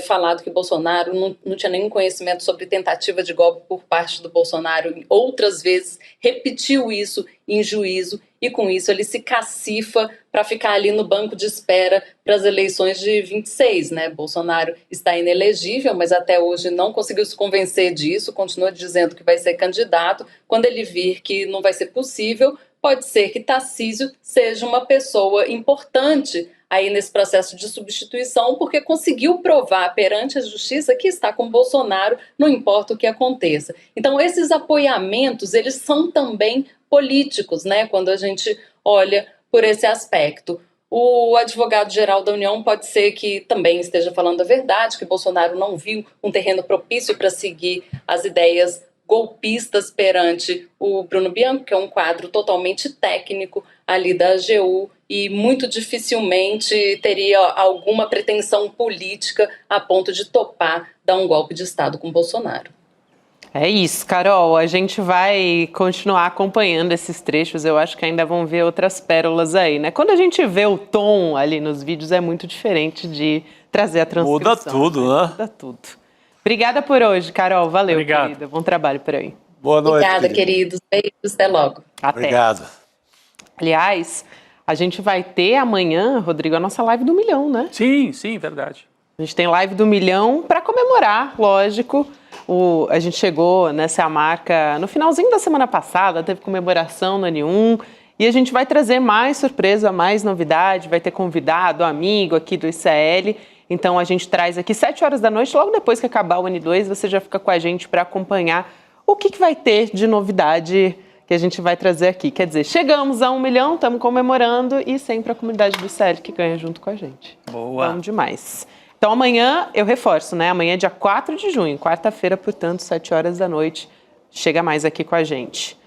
falado que Bolsonaro não tinha nenhum conhecimento sobre tentativa de golpe por parte do Bolsonaro, outras vezes repetiu isso em juízo e com isso ele se cacifa para ficar ali no banco de espera para as eleições de 26, né? Bolsonaro está inelegível, mas até hoje não conseguiu se convencer disso, continua dizendo que vai ser candidato. Quando ele vir que não vai ser possível, pode ser que Tarcísio seja uma pessoa importante aí nesse processo de substituição, porque conseguiu provar perante a justiça que está com Bolsonaro, não importa o que aconteça. Então, esses apoiamentos, eles são também políticos, né? Quando a gente olha por esse aspecto. O advogado-geral da União pode ser que também esteja falando a verdade, que Bolsonaro não viu um terreno propício para seguir as ideias golpistas perante o Bruno Bianco, que é um quadro totalmente técnico ali da AGU e muito dificilmente teria alguma pretensão política a ponto de topar dar um golpe de Estado com Bolsonaro. É isso, Carol, a gente vai continuar acompanhando esses trechos, eu acho que ainda vão ver outras pérolas aí, né? Quando a gente vê o tom ali nos vídeos é muito diferente de trazer a transcrição. Muda tudo, né? Muda tudo. Obrigada por hoje, Carol, valeu, Obrigado. querida, bom trabalho por aí. Boa noite. Obrigada, queridos, beijos, até logo. Até. Obrigado. Aliás, a gente vai ter amanhã, Rodrigo, a nossa live do milhão, né? Sim, verdade. A gente tem live do milhão para comemorar, lógico. A gente chegou nessa marca no finalzinho da semana passada, teve comemoração no N1 e a gente vai trazer mais surpresa, mais novidade, vai ter convidado, amigo aqui do ICL. Então a gente traz aqui 7 horas da noite, logo depois que acabar o N2, você já fica com a gente para acompanhar o que vai ter de novidade que a gente vai trazer aqui. Quer dizer, chegamos a 1 milhão, estamos comemorando e sempre a comunidade do ICL que ganha junto com a gente. Boa. Bom demais. Então amanhã, eu reforço, né? Amanhã é dia 4 de junho, quarta-feira, portanto, 7 horas da noite. Chega mais aqui com a gente.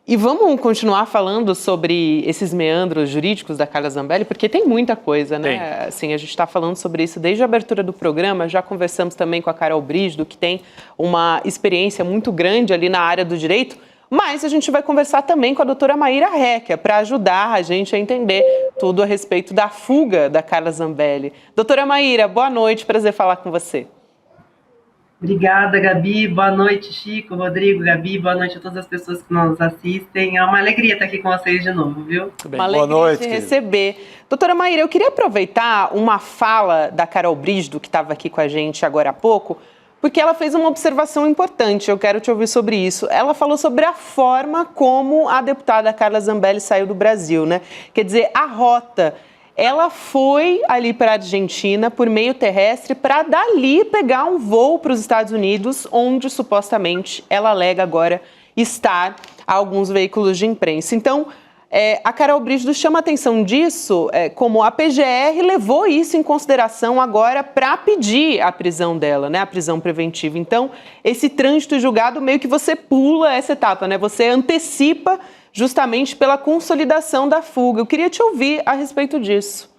E vamos continuar falando sobre esses meandros jurídicos da Carla Zambelli, porque tem muita coisa, né? Assim, a gente está falando sobre isso desde a abertura do programa, já conversamos também com a Carol Brígido, que tem uma experiência muito grande ali na área do direito, mas a gente vai conversar também com a doutora Maíra Recchia, para ajudar a gente a entender tudo a respeito da fuga da Carla Zambelli. Doutora Maíra, boa noite, prazer falar com você. Obrigada, Gabi. Boa noite, Chico, Rodrigo, Gabi. Boa noite a todas as pessoas que nos assistem. É uma alegria estar aqui com vocês de novo, viu? Uma alegria boa noite, de receber. Doutora Maíra, eu queria aproveitar uma fala da Carol Brígido, que estava aqui com a gente agora há pouco, porque ela fez uma observação importante, eu quero te ouvir sobre isso. Ela falou sobre a forma como a deputada Carla Zambelli saiu do Brasil, né? Quer dizer, a rota, ela foi ali para a Argentina por meio terrestre para dali pegar um voo para os Estados Unidos, onde supostamente ela alega agora estar a alguns veículos de imprensa. Então, a Carol Brígido chama a atenção disso, como a PGR levou isso em consideração agora para pedir a prisão dela, né, a prisão preventiva. Então, esse trânsito julgado meio que você pula essa etapa, né, você antecipa justamente pela consolidação da fuga. Eu queria te ouvir a respeito disso.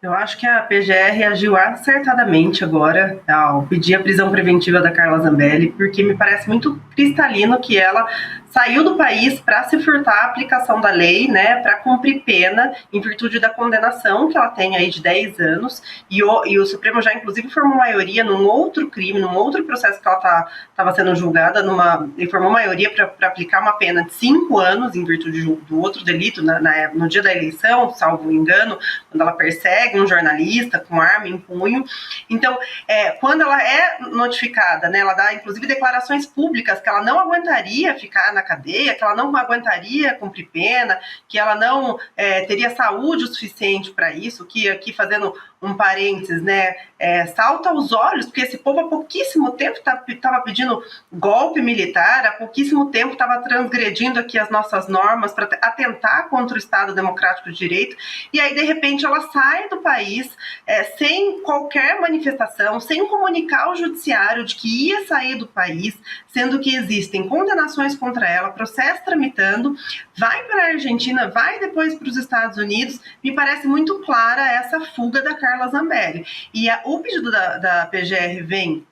Eu acho que a PGR agiu acertadamente agora ao pedir a prisão preventiva da Carla Zambelli, porque me parece muito cristalino que ela saiu do país para se furtar a aplicação da lei, né, para cumprir pena em virtude da condenação que ela tem aí de 10 anos, e o Supremo já inclusive formou maioria num outro crime, num outro processo que ela estava sendo julgada, ele formou maioria para aplicar uma pena de 5 anos em virtude do outro delito no dia da eleição, salvo engano, quando ela persegue um jornalista com arma em punho. Então, quando ela é notificada, né, ela dá inclusive declarações públicas que ela não aguentaria ficar na cadeia, que ela não aguentaria cumprir pena, que ela não teria saúde o suficiente para isso, que aqui fazendo um parênteses, né, salta aos olhos, porque esse povo há pouquíssimo tempo estava pedindo golpe militar, há pouquíssimo tempo estava transgredindo aqui as nossas normas para atentar contra o Estado Democrático de Direito, e aí de repente ela sai do país sem qualquer manifestação, sem comunicar ao judiciário de que ia sair do país, sendo que existem condenações contra ela, processo tramitando, vai para a Argentina, vai depois para os Estados Unidos. Me parece muito clara essa fuga da Carla Zambelli. E o pedido da PGR vem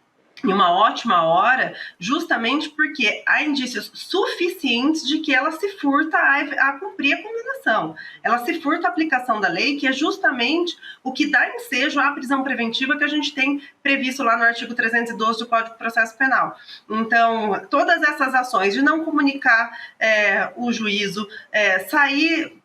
em uma ótima hora, justamente porque há indícios suficientes de que ela se furta a cumprir a condenação. Ela se furta a aplicação da lei, que é justamente o que dá ensejo à prisão preventiva que a gente tem previsto lá no artigo 312 do Código de Processo Penal. Então, todas essas ações de não comunicar o juízo, sair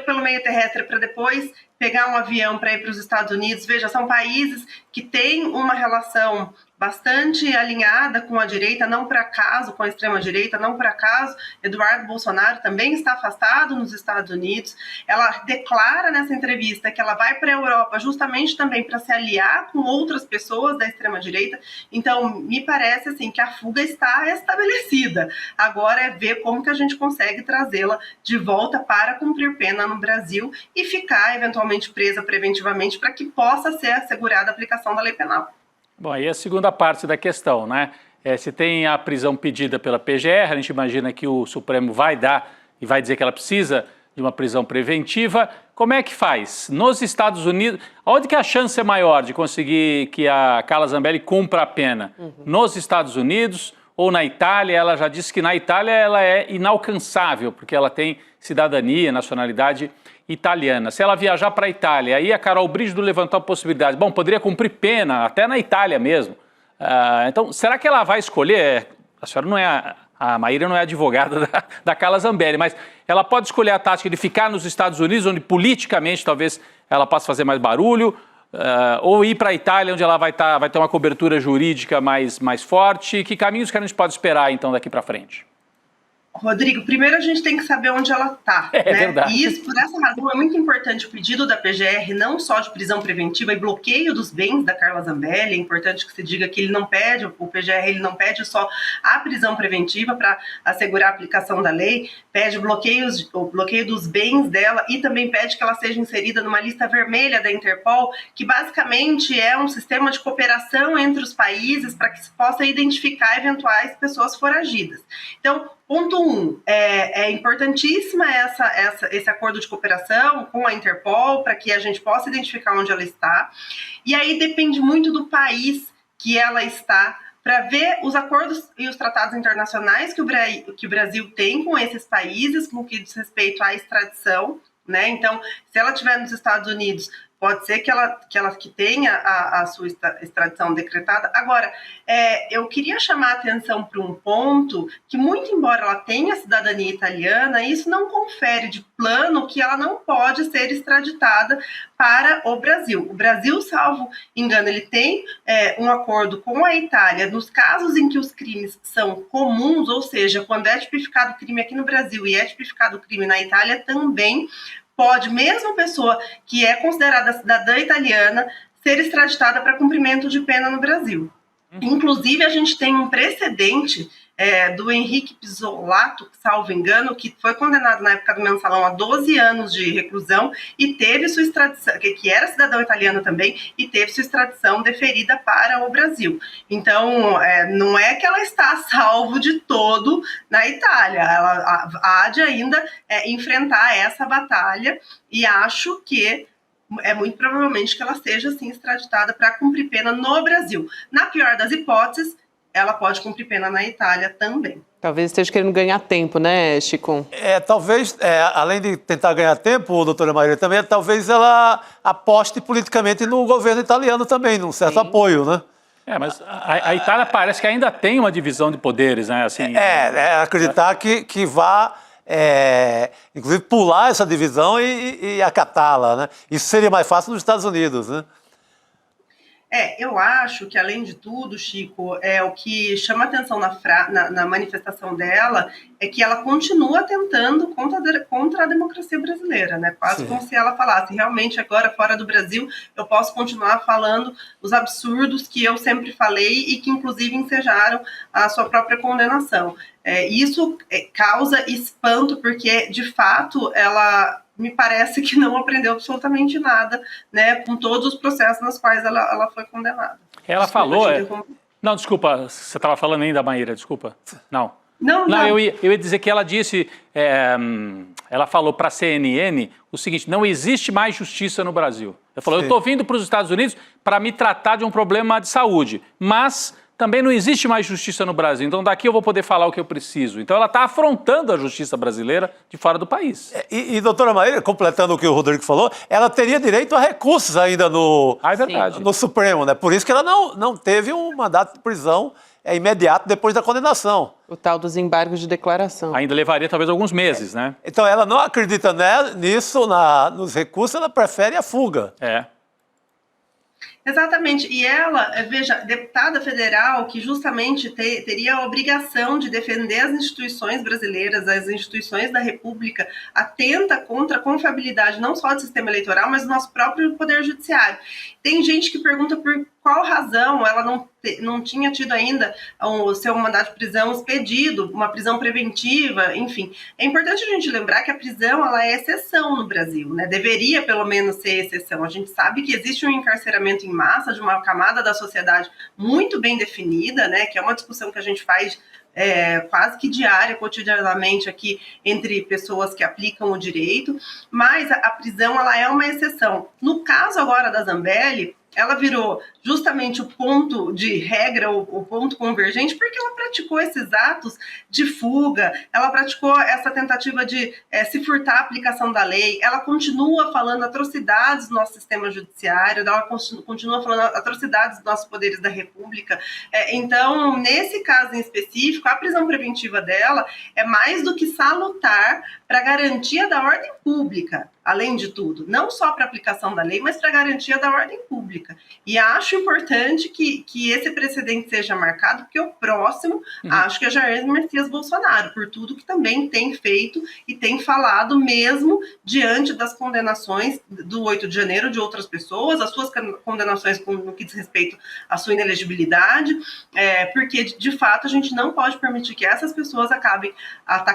pelo meio terrestre para depois pegar um avião para ir para os Estados Unidos, veja, são países que têm uma relação bastante alinhada com a direita, não por acaso, com a extrema-direita, não por acaso, Eduardo Bolsonaro também está afastado nos Estados Unidos. Ela declara nessa entrevista que ela vai para a Europa justamente também para se aliar com outras pessoas da extrema-direita. Então, me parece assim que a fuga está estabelecida. Agora é ver como que a gente consegue trazê-la de volta para cumprir pena no Brasil e ficar eventualmente presa preventivamente para que possa ser assegurada a aplicação da lei penal. Bom, aí a segunda parte da questão, né? Se tem a prisão pedida pela PGR, a gente imagina que o Supremo vai dar e vai dizer que ela precisa de uma prisão preventiva. Como é que faz? Nos Estados Unidos, onde que a chance é maior de conseguir que a Carla Zambelli cumpra a pena? Nos Estados Unidos ou na Itália? Ela já disse que na Itália ela é inalcançável, porque ela tem cidadania, nacionalidade italiana. Se ela viajar para a Itália, aí a Carol Brígido levantou a possibilidade, bom, poderia cumprir pena, até na Itália mesmo. Então, será que ela vai escolher, a senhora não é, a Maíra não é advogada da Carla Zambelli, mas ela pode escolher a tática de ficar nos Estados Unidos, onde politicamente talvez ela possa fazer mais barulho, ou ir para a Itália, onde ela vai ter uma cobertura jurídica mais forte. Que caminhos que a gente pode esperar, então, daqui para frente? Rodrigo, primeiro a gente tem que saber onde ela está, né? Verdade. E isso, por essa razão, é muito importante o pedido da PGR, não só de prisão preventiva e bloqueio dos bens da Carla Zambelli. É importante que se diga que ele não pede, o PGR ele não pede só a prisão preventiva para assegurar a aplicação da lei, pede o bloqueio dos bens dela e também pede que ela seja inserida numa lista vermelha da Interpol, que basicamente é um sistema de cooperação entre os países para que se possa identificar eventuais pessoas foragidas. Então, ponto 1, é importantíssima esse acordo de cooperação com a Interpol para que a gente possa identificar onde ela está. E aí depende muito do país que ela está para ver os acordos e os tratados internacionais que o Brasil tem com esses países, com que diz respeito à extradição, né? Então, se ela estiver nos Estados Unidos, pode ser que ela tenha a sua extradição decretada. Agora, eu queria chamar a atenção para um ponto que, muito embora ela tenha cidadania italiana, isso não confere de plano que ela não pode ser extraditada para o Brasil. O Brasil, salvo engano, ele tem um acordo com a Itália nos casos em que os crimes são comuns, ou seja, quando é tipificado o crime aqui no Brasil e é tipificado o crime na Itália também, pode, mesmo pessoa que é considerada cidadã italiana, ser extraditada para cumprimento de pena no Brasil. Inclusive, a gente tem um precedente do Henrique Pizzolato, salvo engano, que foi condenado na época do Mensalão a 12 anos de reclusão e teve sua extradição, que era cidadão italiano também, e teve sua extradição deferida para o Brasil. Então, não é que ela está a salvo de todo na Itália, ela há de ainda enfrentar essa batalha, e acho que é muito provavelmente que ela seja, assim, extraditada para cumprir pena no Brasil. Na pior das hipóteses, ela pode cumprir pena na Itália também. Talvez esteja querendo ganhar tempo, né, Chico? Talvez, além de tentar ganhar tempo, doutora Maria, também talvez ela aposte politicamente no governo italiano também, num certo apoio, né? Mas a Itália parece que ainda tem uma divisão de poderes, né? Assim, acreditar que vá, inclusive, pular essa divisão e acatá-la, né? Isso seria mais fácil nos Estados Unidos, né? Eu acho que, além de tudo, Chico, o que chama atenção na manifestação dela é que ela continua tentando contra a democracia brasileira, né? Quase como se ela falasse, realmente, agora, fora do Brasil, eu posso continuar falando os absurdos que eu sempre falei e que, inclusive, ensejaram a sua própria condenação. Isso causa espanto, porque, de fato, ela me parece que não aprendeu absolutamente nada, né, com todos os processos nos quais ela foi condenada. Ela falou... Não, desculpa, você estava falando ainda, Maíra, desculpa. Não, eu ia dizer que ela disse, ela falou para a CNN o seguinte, não existe mais justiça no Brasil. Ela falou, eu estou vindo para os Estados Unidos para me tratar de um problema de saúde, mas também não existe mais justiça no Brasil, então daqui eu vou poder falar o que eu preciso. Então ela está afrontando a justiça brasileira de fora do país. Doutora Maíra, completando o que o Rodrigo falou, ela teria direito a recursos ainda no Supremo, né? Por isso que ela não teve um mandato de prisão imediato depois da condenação. O tal dos embargos de declaração. Ainda levaria talvez alguns meses, né? Então ela não acredita nisso, nos recursos, ela prefere a fuga. Exatamente, e ela, veja, deputada federal que justamente teria a obrigação de defender as instituições brasileiras, as instituições da República, atenta contra a confiabilidade não só do sistema eleitoral, mas do nosso próprio poder judiciário. Tem gente que pergunta por qual razão ela não tinha tido ainda o seu mandato de prisão expedido, uma prisão preventiva, enfim. É importante a gente lembrar que a prisão ela é exceção no Brasil, né? Deveria pelo menos ser exceção. A gente sabe que existe um encarceramento em massa de uma camada da sociedade muito bem definida, né? Que é uma discussão que a gente faz quase que diária, cotidianamente aqui entre pessoas que aplicam o direito, mas a prisão ela é uma exceção. No caso agora da Zambelli, ela virou justamente o ponto de regra, o ponto convergente, porque ela praticou esses atos de fuga, ela praticou essa tentativa de se furtar a aplicação da lei, ela continua falando atrocidades do nosso sistema judiciário, ela continua falando atrocidades dos nossos poderes da República. Então, nesse caso em específico, a prisão preventiva dela é mais do que salutar para a garantia da ordem pública, além de tudo, não só para a aplicação da lei, mas para a garantia da ordem pública. E acho importante que esse precedente seja marcado, porque o próximo, acho que é Jair Messias Bolsonaro, por tudo que também tem feito e tem falado mesmo diante das condenações do 8 de janeiro de outras pessoas, as suas condenações no que diz respeito à sua inelegibilidade, porque, de fato, a gente não pode permitir que essas pessoas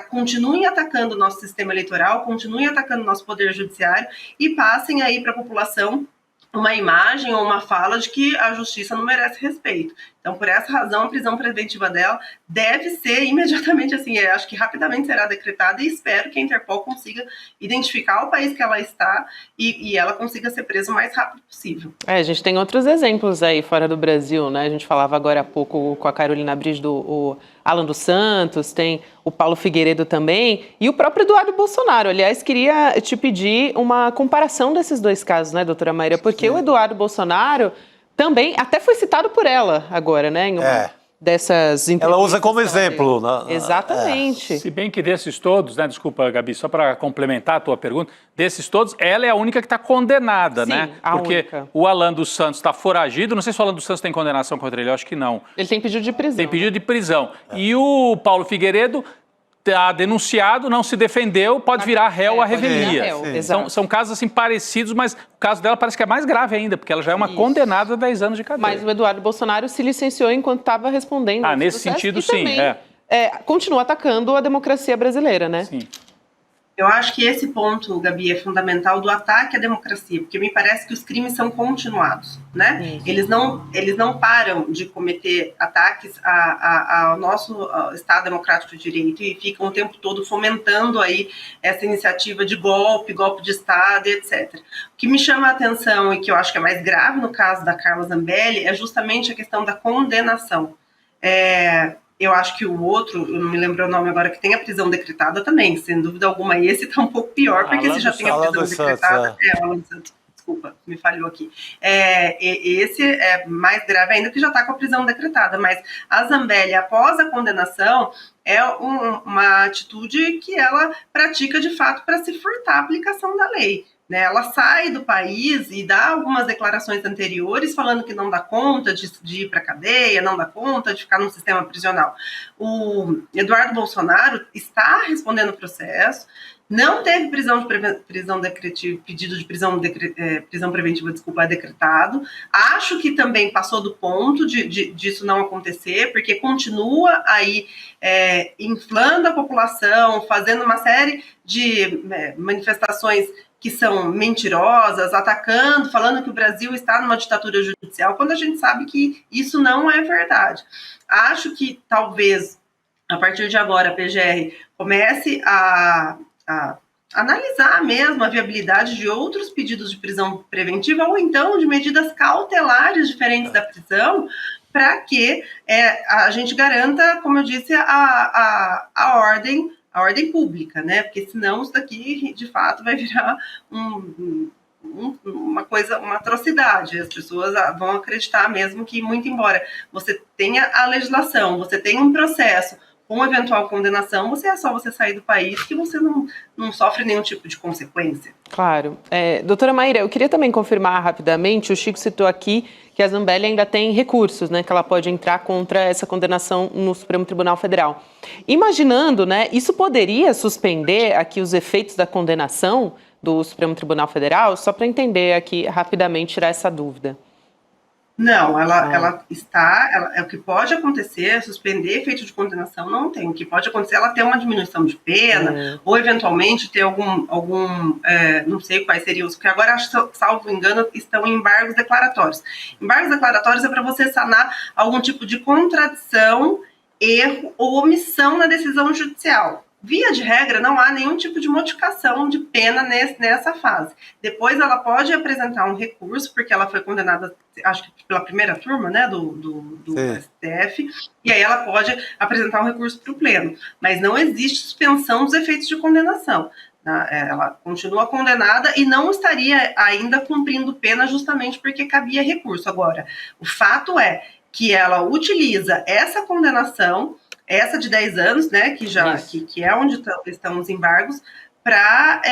continuem atacando o nosso sistema eleitoral, continuem atacando o nosso poder judiciário e passem aí para a população uma imagem ou uma fala de que a justiça não merece respeito. Então, por essa razão, a prisão preventiva dela deve ser imediatamente, assim, acho que rapidamente será decretada e espero que a Interpol consiga identificar o país que ela está e ela consiga ser presa o mais rápido possível. A gente tem outros exemplos aí fora do Brasil, né? A gente falava agora há pouco com a Carolina Brígido, o Alan dos Santos, tem o Paulo Figueiredo também e o próprio Eduardo Bolsonaro. Aliás, queria te pedir uma comparação desses dois casos, né, doutora Maíra? Porque o Eduardo Bolsonaro também até foi citado por ela agora, né? Em uma dessas entrevistas. Ela usa como exemplo. Exatamente. Se bem que desses todos, né? Desculpa, Gabi, só para complementar a tua pergunta, desses todos, ela é a única que está condenada, né? Porque única. O Alan dos Santos está foragido, não sei se o Alan dos Santos tem condenação contra ele, eu acho que não. Ele tem pedido de prisão. Tem pedido de prisão. E o Paulo Figueiredo está denunciado, não se defendeu, pode virar réu à revelia. Então, são casos assim parecidos, mas o caso dela parece que é mais grave ainda, porque ela já é uma condenada a 10 anos de cadeia. Mas o Eduardo Bolsonaro se licenciou enquanto estava respondendo. Nesse sentido, sim. Também, continua atacando a democracia brasileira, né? Sim. Eu acho que esse ponto, Gabi, é fundamental do ataque à democracia, porque me parece que os crimes são continuados, né? Eles não param de cometer ataques ao nosso Estado Democrático de Direito e ficam o tempo todo fomentando aí essa iniciativa de golpe de Estado, etc. O que me chama a atenção e que eu acho que é mais grave no caso da Carla Zambelli é justamente a questão da condenação. Eu acho que o outro, eu não me lembro o nome agora, que tem a prisão decretada também, sem dúvida alguma, esse está um pouco pior, porque se já tem a prisão decretada... Alan dos Santos, desculpa, me falhou aqui. Esse é mais grave ainda, que já está com a prisão decretada, mas a Zambelli, após a condenação, é uma atitude que ela pratica de fato para se furtar a aplicação da lei. Ela sai do país e dá algumas declarações anteriores falando que não dá conta de ir para a cadeia, não dá conta de ficar no sistema prisional. O Eduardo Bolsonaro está respondendo o processo, não teve pedido de prisão preventiva, decretado. Acho que também passou do ponto disso não acontecer, porque continua aí inflando a população, fazendo uma série de manifestações que são mentirosas, atacando, falando que o Brasil está numa ditadura judicial, quando a gente sabe que isso não é verdade. Acho que talvez, a partir de agora, a PGR comece a analisar mesmo a viabilidade de outros pedidos de prisão preventiva ou então de medidas cautelares diferentes da prisão, para que a gente garanta, como eu disse, a ordem pública, né? Porque senão isso daqui, de fato, vai virar uma coisa, uma atrocidade. As pessoas vão acreditar mesmo que, muito embora você tenha a legislação, você tenha um processo com eventual condenação, é só você sair do país que você não sofre nenhum tipo de consequência. Claro. Doutora Maíra, eu queria também confirmar rapidamente, o Chico citou aqui que a Zambelli ainda tem recursos, né, que ela pode entrar contra essa condenação no Supremo Tribunal Federal. Imaginando, né, isso poderia suspender aqui os efeitos da condenação do Supremo Tribunal Federal? Só para entender aqui rapidamente, tirar essa dúvida. Não, ela está, o que pode acontecer, suspender efeito de condenação, não tem. O que pode acontecer, ela ter uma diminuição de pena, ou eventualmente ter algum não sei quais seriam os, porque agora, salvo engano, estão em embargos declaratórios. Embargos declaratórios é para você sanar algum tipo de contradição, erro ou omissão na decisão judicial. Via de regra, não há nenhum tipo de modificação de pena nessa fase. Depois ela pode apresentar um recurso, porque ela foi condenada, acho que pela primeira turma, né, do STF, e aí ela pode apresentar um recurso para o pleno. Mas não existe suspensão dos efeitos de condenação. Ela continua condenada e não estaria ainda cumprindo pena justamente porque cabia recurso. Agora, o fato é que ela utiliza essa condenação, essa de 10 anos, né, que é onde estão os embargos, para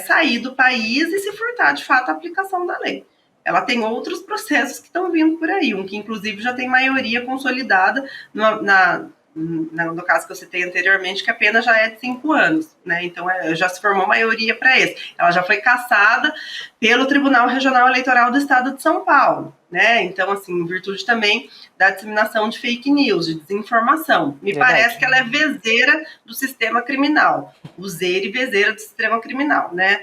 sair do país e se furtar, de fato, a aplicação da lei. Ela tem outros processos que estão vindo por aí, um que, inclusive, já tem maioria consolidada no caso que eu citei anteriormente, que a pena já é de 5 anos, né? Então já se formou maioria para esse. Ela já foi cassada pelo Tribunal Regional Eleitoral do Estado de São Paulo, né? Então, assim, em virtude também da disseminação de fake news, de desinformação. Me parece que ela é vezeira do sistema criminal, useira e vezeira do sistema criminal, né?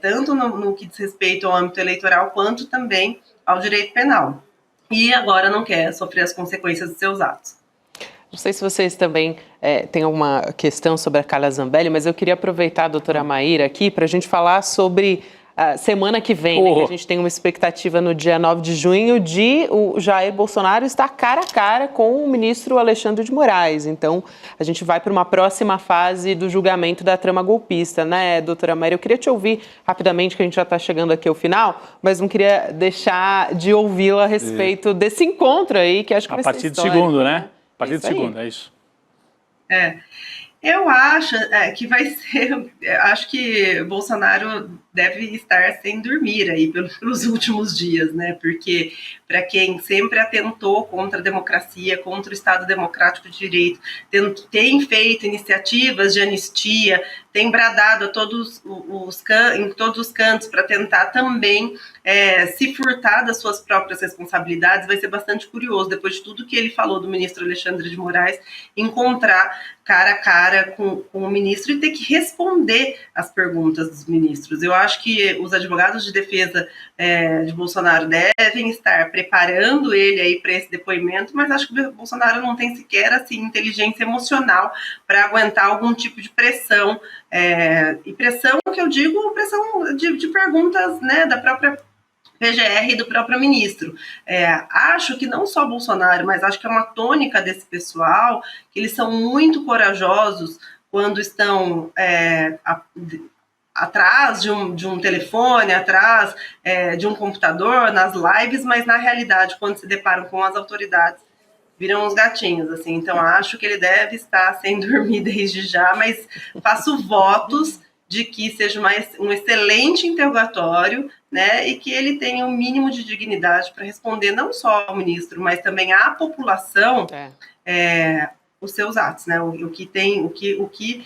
Tanto no que diz respeito ao âmbito eleitoral, quanto também ao direito penal. E agora não quer sofrer as consequências de seus atos. Não sei se vocês também têm alguma questão sobre a Carla Zambelli, mas eu queria aproveitar a doutora Maíra aqui para a gente falar sobre a semana que vem, né, que a gente tem uma expectativa no dia 9 de junho de o Jair Bolsonaro estar cara a cara com o ministro Alexandre de Moraes. Então, a gente vai para uma próxima fase do julgamento da trama golpista, né, doutora Maíra? Eu queria te ouvir rapidamente, que a gente já está chegando aqui ao final, mas não queria deixar de ouvi-la a respeito desse encontro aí, que acho que vai ser histórico. A partir de segundo, né? A partir de segundo, é isso. Eu acho que vai ser... Acho que Bolsonaro deve estar sem dormir aí pelos últimos dias, né? Porque para quem sempre atentou contra a democracia, contra o Estado Democrático de Direito, tem feito iniciativas de anistia, tem bradado em todos os cantos para tentar também se furtar das suas próprias responsabilidades, vai ser bastante curioso, depois de tudo que ele falou do ministro Alexandre de Moraes, encontrar cara a cara com o ministro e ter que responder às perguntas dos ministros. Eu acho que os advogados de defesa de Bolsonaro devem estar preparando ele aí para esse depoimento, mas acho que o Bolsonaro não tem sequer assim, inteligência emocional para aguentar algum tipo de pressão, e pressão que eu digo, pressão de perguntas, né, da própria PGR do próprio ministro. Acho que não só Bolsonaro, mas acho que é uma tônica desse pessoal, que eles são muito corajosos quando estão atrás de um telefone, atrás de um computador, nas lives, mas na realidade, quando se deparam com as autoridades, viram uns gatinhos, assim. Então, acho que ele deve estar sem dormir desde já, mas faço votos de que seja um excelente interrogatório, né, e que ele tenha um mínimo de dignidade para responder não só ao ministro, mas também à população os seus atos, né, o que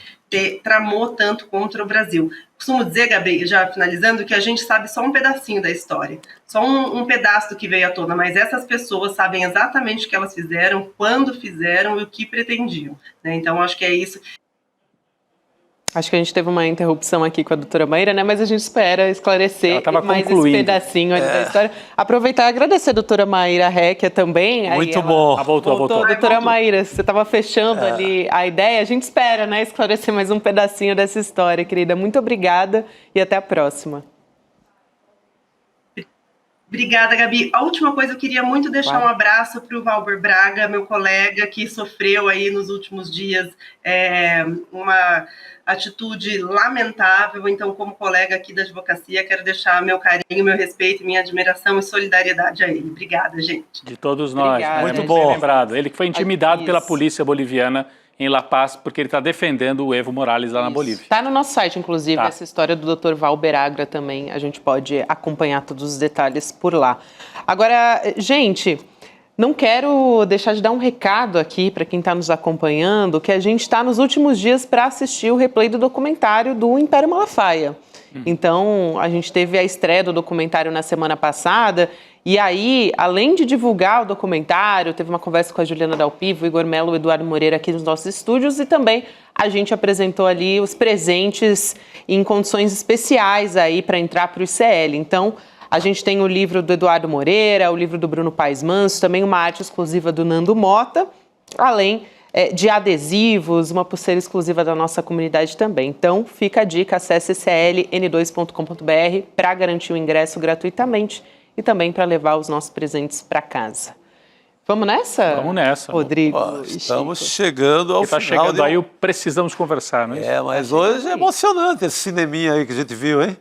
tramou tanto contra o Brasil. Costumo dizer, Gabi, já finalizando, que a gente sabe só um pedacinho da história, só um pedaço do que veio à tona, mas essas pessoas sabem exatamente o que elas fizeram, quando fizeram e o que pretendiam, né? Então, acho que é isso. Acho que a gente teve uma interrupção aqui com a doutora Maíra, né? Mas a gente espera esclarecer mais esse pedacinho ali da história. Aproveitar e agradecer a doutora Maíra Recchia também. Muito bom. Voltou. Doutora Maíra, você estava fechando ali a ideia. A gente espera, né? Esclarecer mais um pedacinho dessa história, querida. Muito obrigada e até a próxima. Obrigada, Gabi. A última coisa, eu queria muito deixar um abraço para o Valber Braga, meu colega, que sofreu aí nos últimos dias uma atitude lamentável. Então, como colega aqui da advocacia, quero deixar meu carinho, meu respeito, minha admiração e solidariedade a ele. Obrigada, gente. De todos nós. Obrigada, Muito bom. Lembrado. Ele que foi intimidado pela polícia boliviana em La Paz, porque ele está defendendo o Evo Morales lá na Bolívia. Está no nosso site, inclusive, essa história do Dr. Valber Agra também. A gente pode acompanhar todos os detalhes por lá. Agora, gente, não quero deixar de dar um recado aqui para quem está nos acompanhando, que a gente está nos últimos dias para assistir o replay do documentário do Império Malafaia. Então, a gente teve a estreia do documentário na semana passada, e aí, além de divulgar o documentário, teve uma conversa com a Juliana Dalpivo, o Igor Melo, o Eduardo Moreira aqui nos nossos estúdios, e também a gente apresentou ali os presentes em condições especiais aí para entrar para o ICL. Então, a gente tem o livro do Eduardo Moreira, o livro do Bruno Paes Manso, também uma arte exclusiva do Nando Mota, além de adesivos, uma pulseira exclusiva da nossa comunidade também. Então, fica a dica, acesse cln2.com.br para garantir o ingresso gratuitamente e também para levar os nossos presentes para casa. Vamos nessa? Vamos nessa. Rodrigo. Estamos chegando ao final. Está chegando aí o Precisamos Conversar, não é isso? Mas hoje é emocionante esse cineminha aí que a gente viu, hein?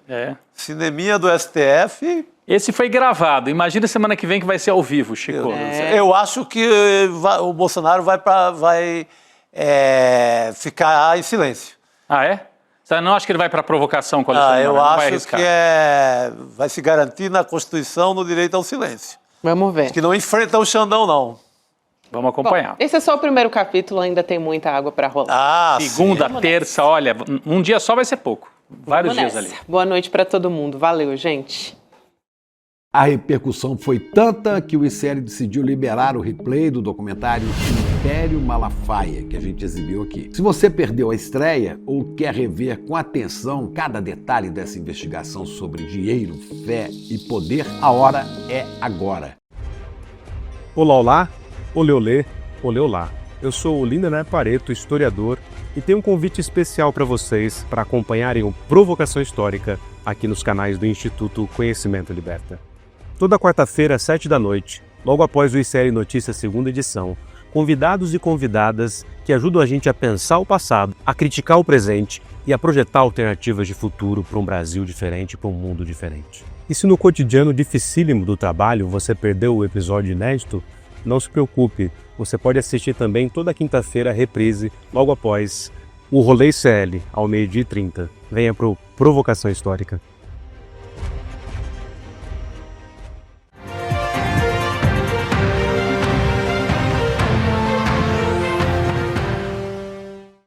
Cineminha do STF. Esse foi gravado. Imagina semana que vem que vai ser ao vivo, Chico. Eu acho que o Bolsonaro vai ficar em silêncio. Ah, é? Você não acha que ele vai para a provocação com o Alexandre Eu Moraes? acho que vai se garantir na Constituição no direito ao silêncio. Vamos ver. Que não enfrenta o Xandão, não. Vamos acompanhar. Bom, esse é só o primeiro capítulo, ainda tem muita água para rolar. Segunda, terça, olha, um dia só vai ser pouco. Vários dias ali. Boa noite para todo mundo. Valeu, gente. A repercussão foi tanta que o ICL decidiu liberar o replay do documentário Império Malafaia, que a gente exibiu aqui. Se você perdeu a estreia ou quer rever com atenção cada detalhe dessa investigação sobre dinheiro, fé e poder, a hora é agora. Olá, olá, olê, olê, olê, olá. Eu sou o Lindener Pareto, historiador, e tenho um convite especial para vocês para acompanharem o Provocação Histórica aqui nos canais do Instituto Conhecimento Liberta. Toda quarta-feira, às 7h, logo após o ICL Notícias segunda edição, convidados e convidadas que ajudam a gente a pensar o passado, a criticar o presente e a projetar alternativas de futuro para um Brasil diferente, para um mundo diferente. E se no cotidiano dificílimo do trabalho você perdeu o episódio inédito, não se preocupe, você pode assistir também toda quinta-feira a reprise, logo após o Rolê ICL, ao 12h30. Venha para o Provocação Histórica.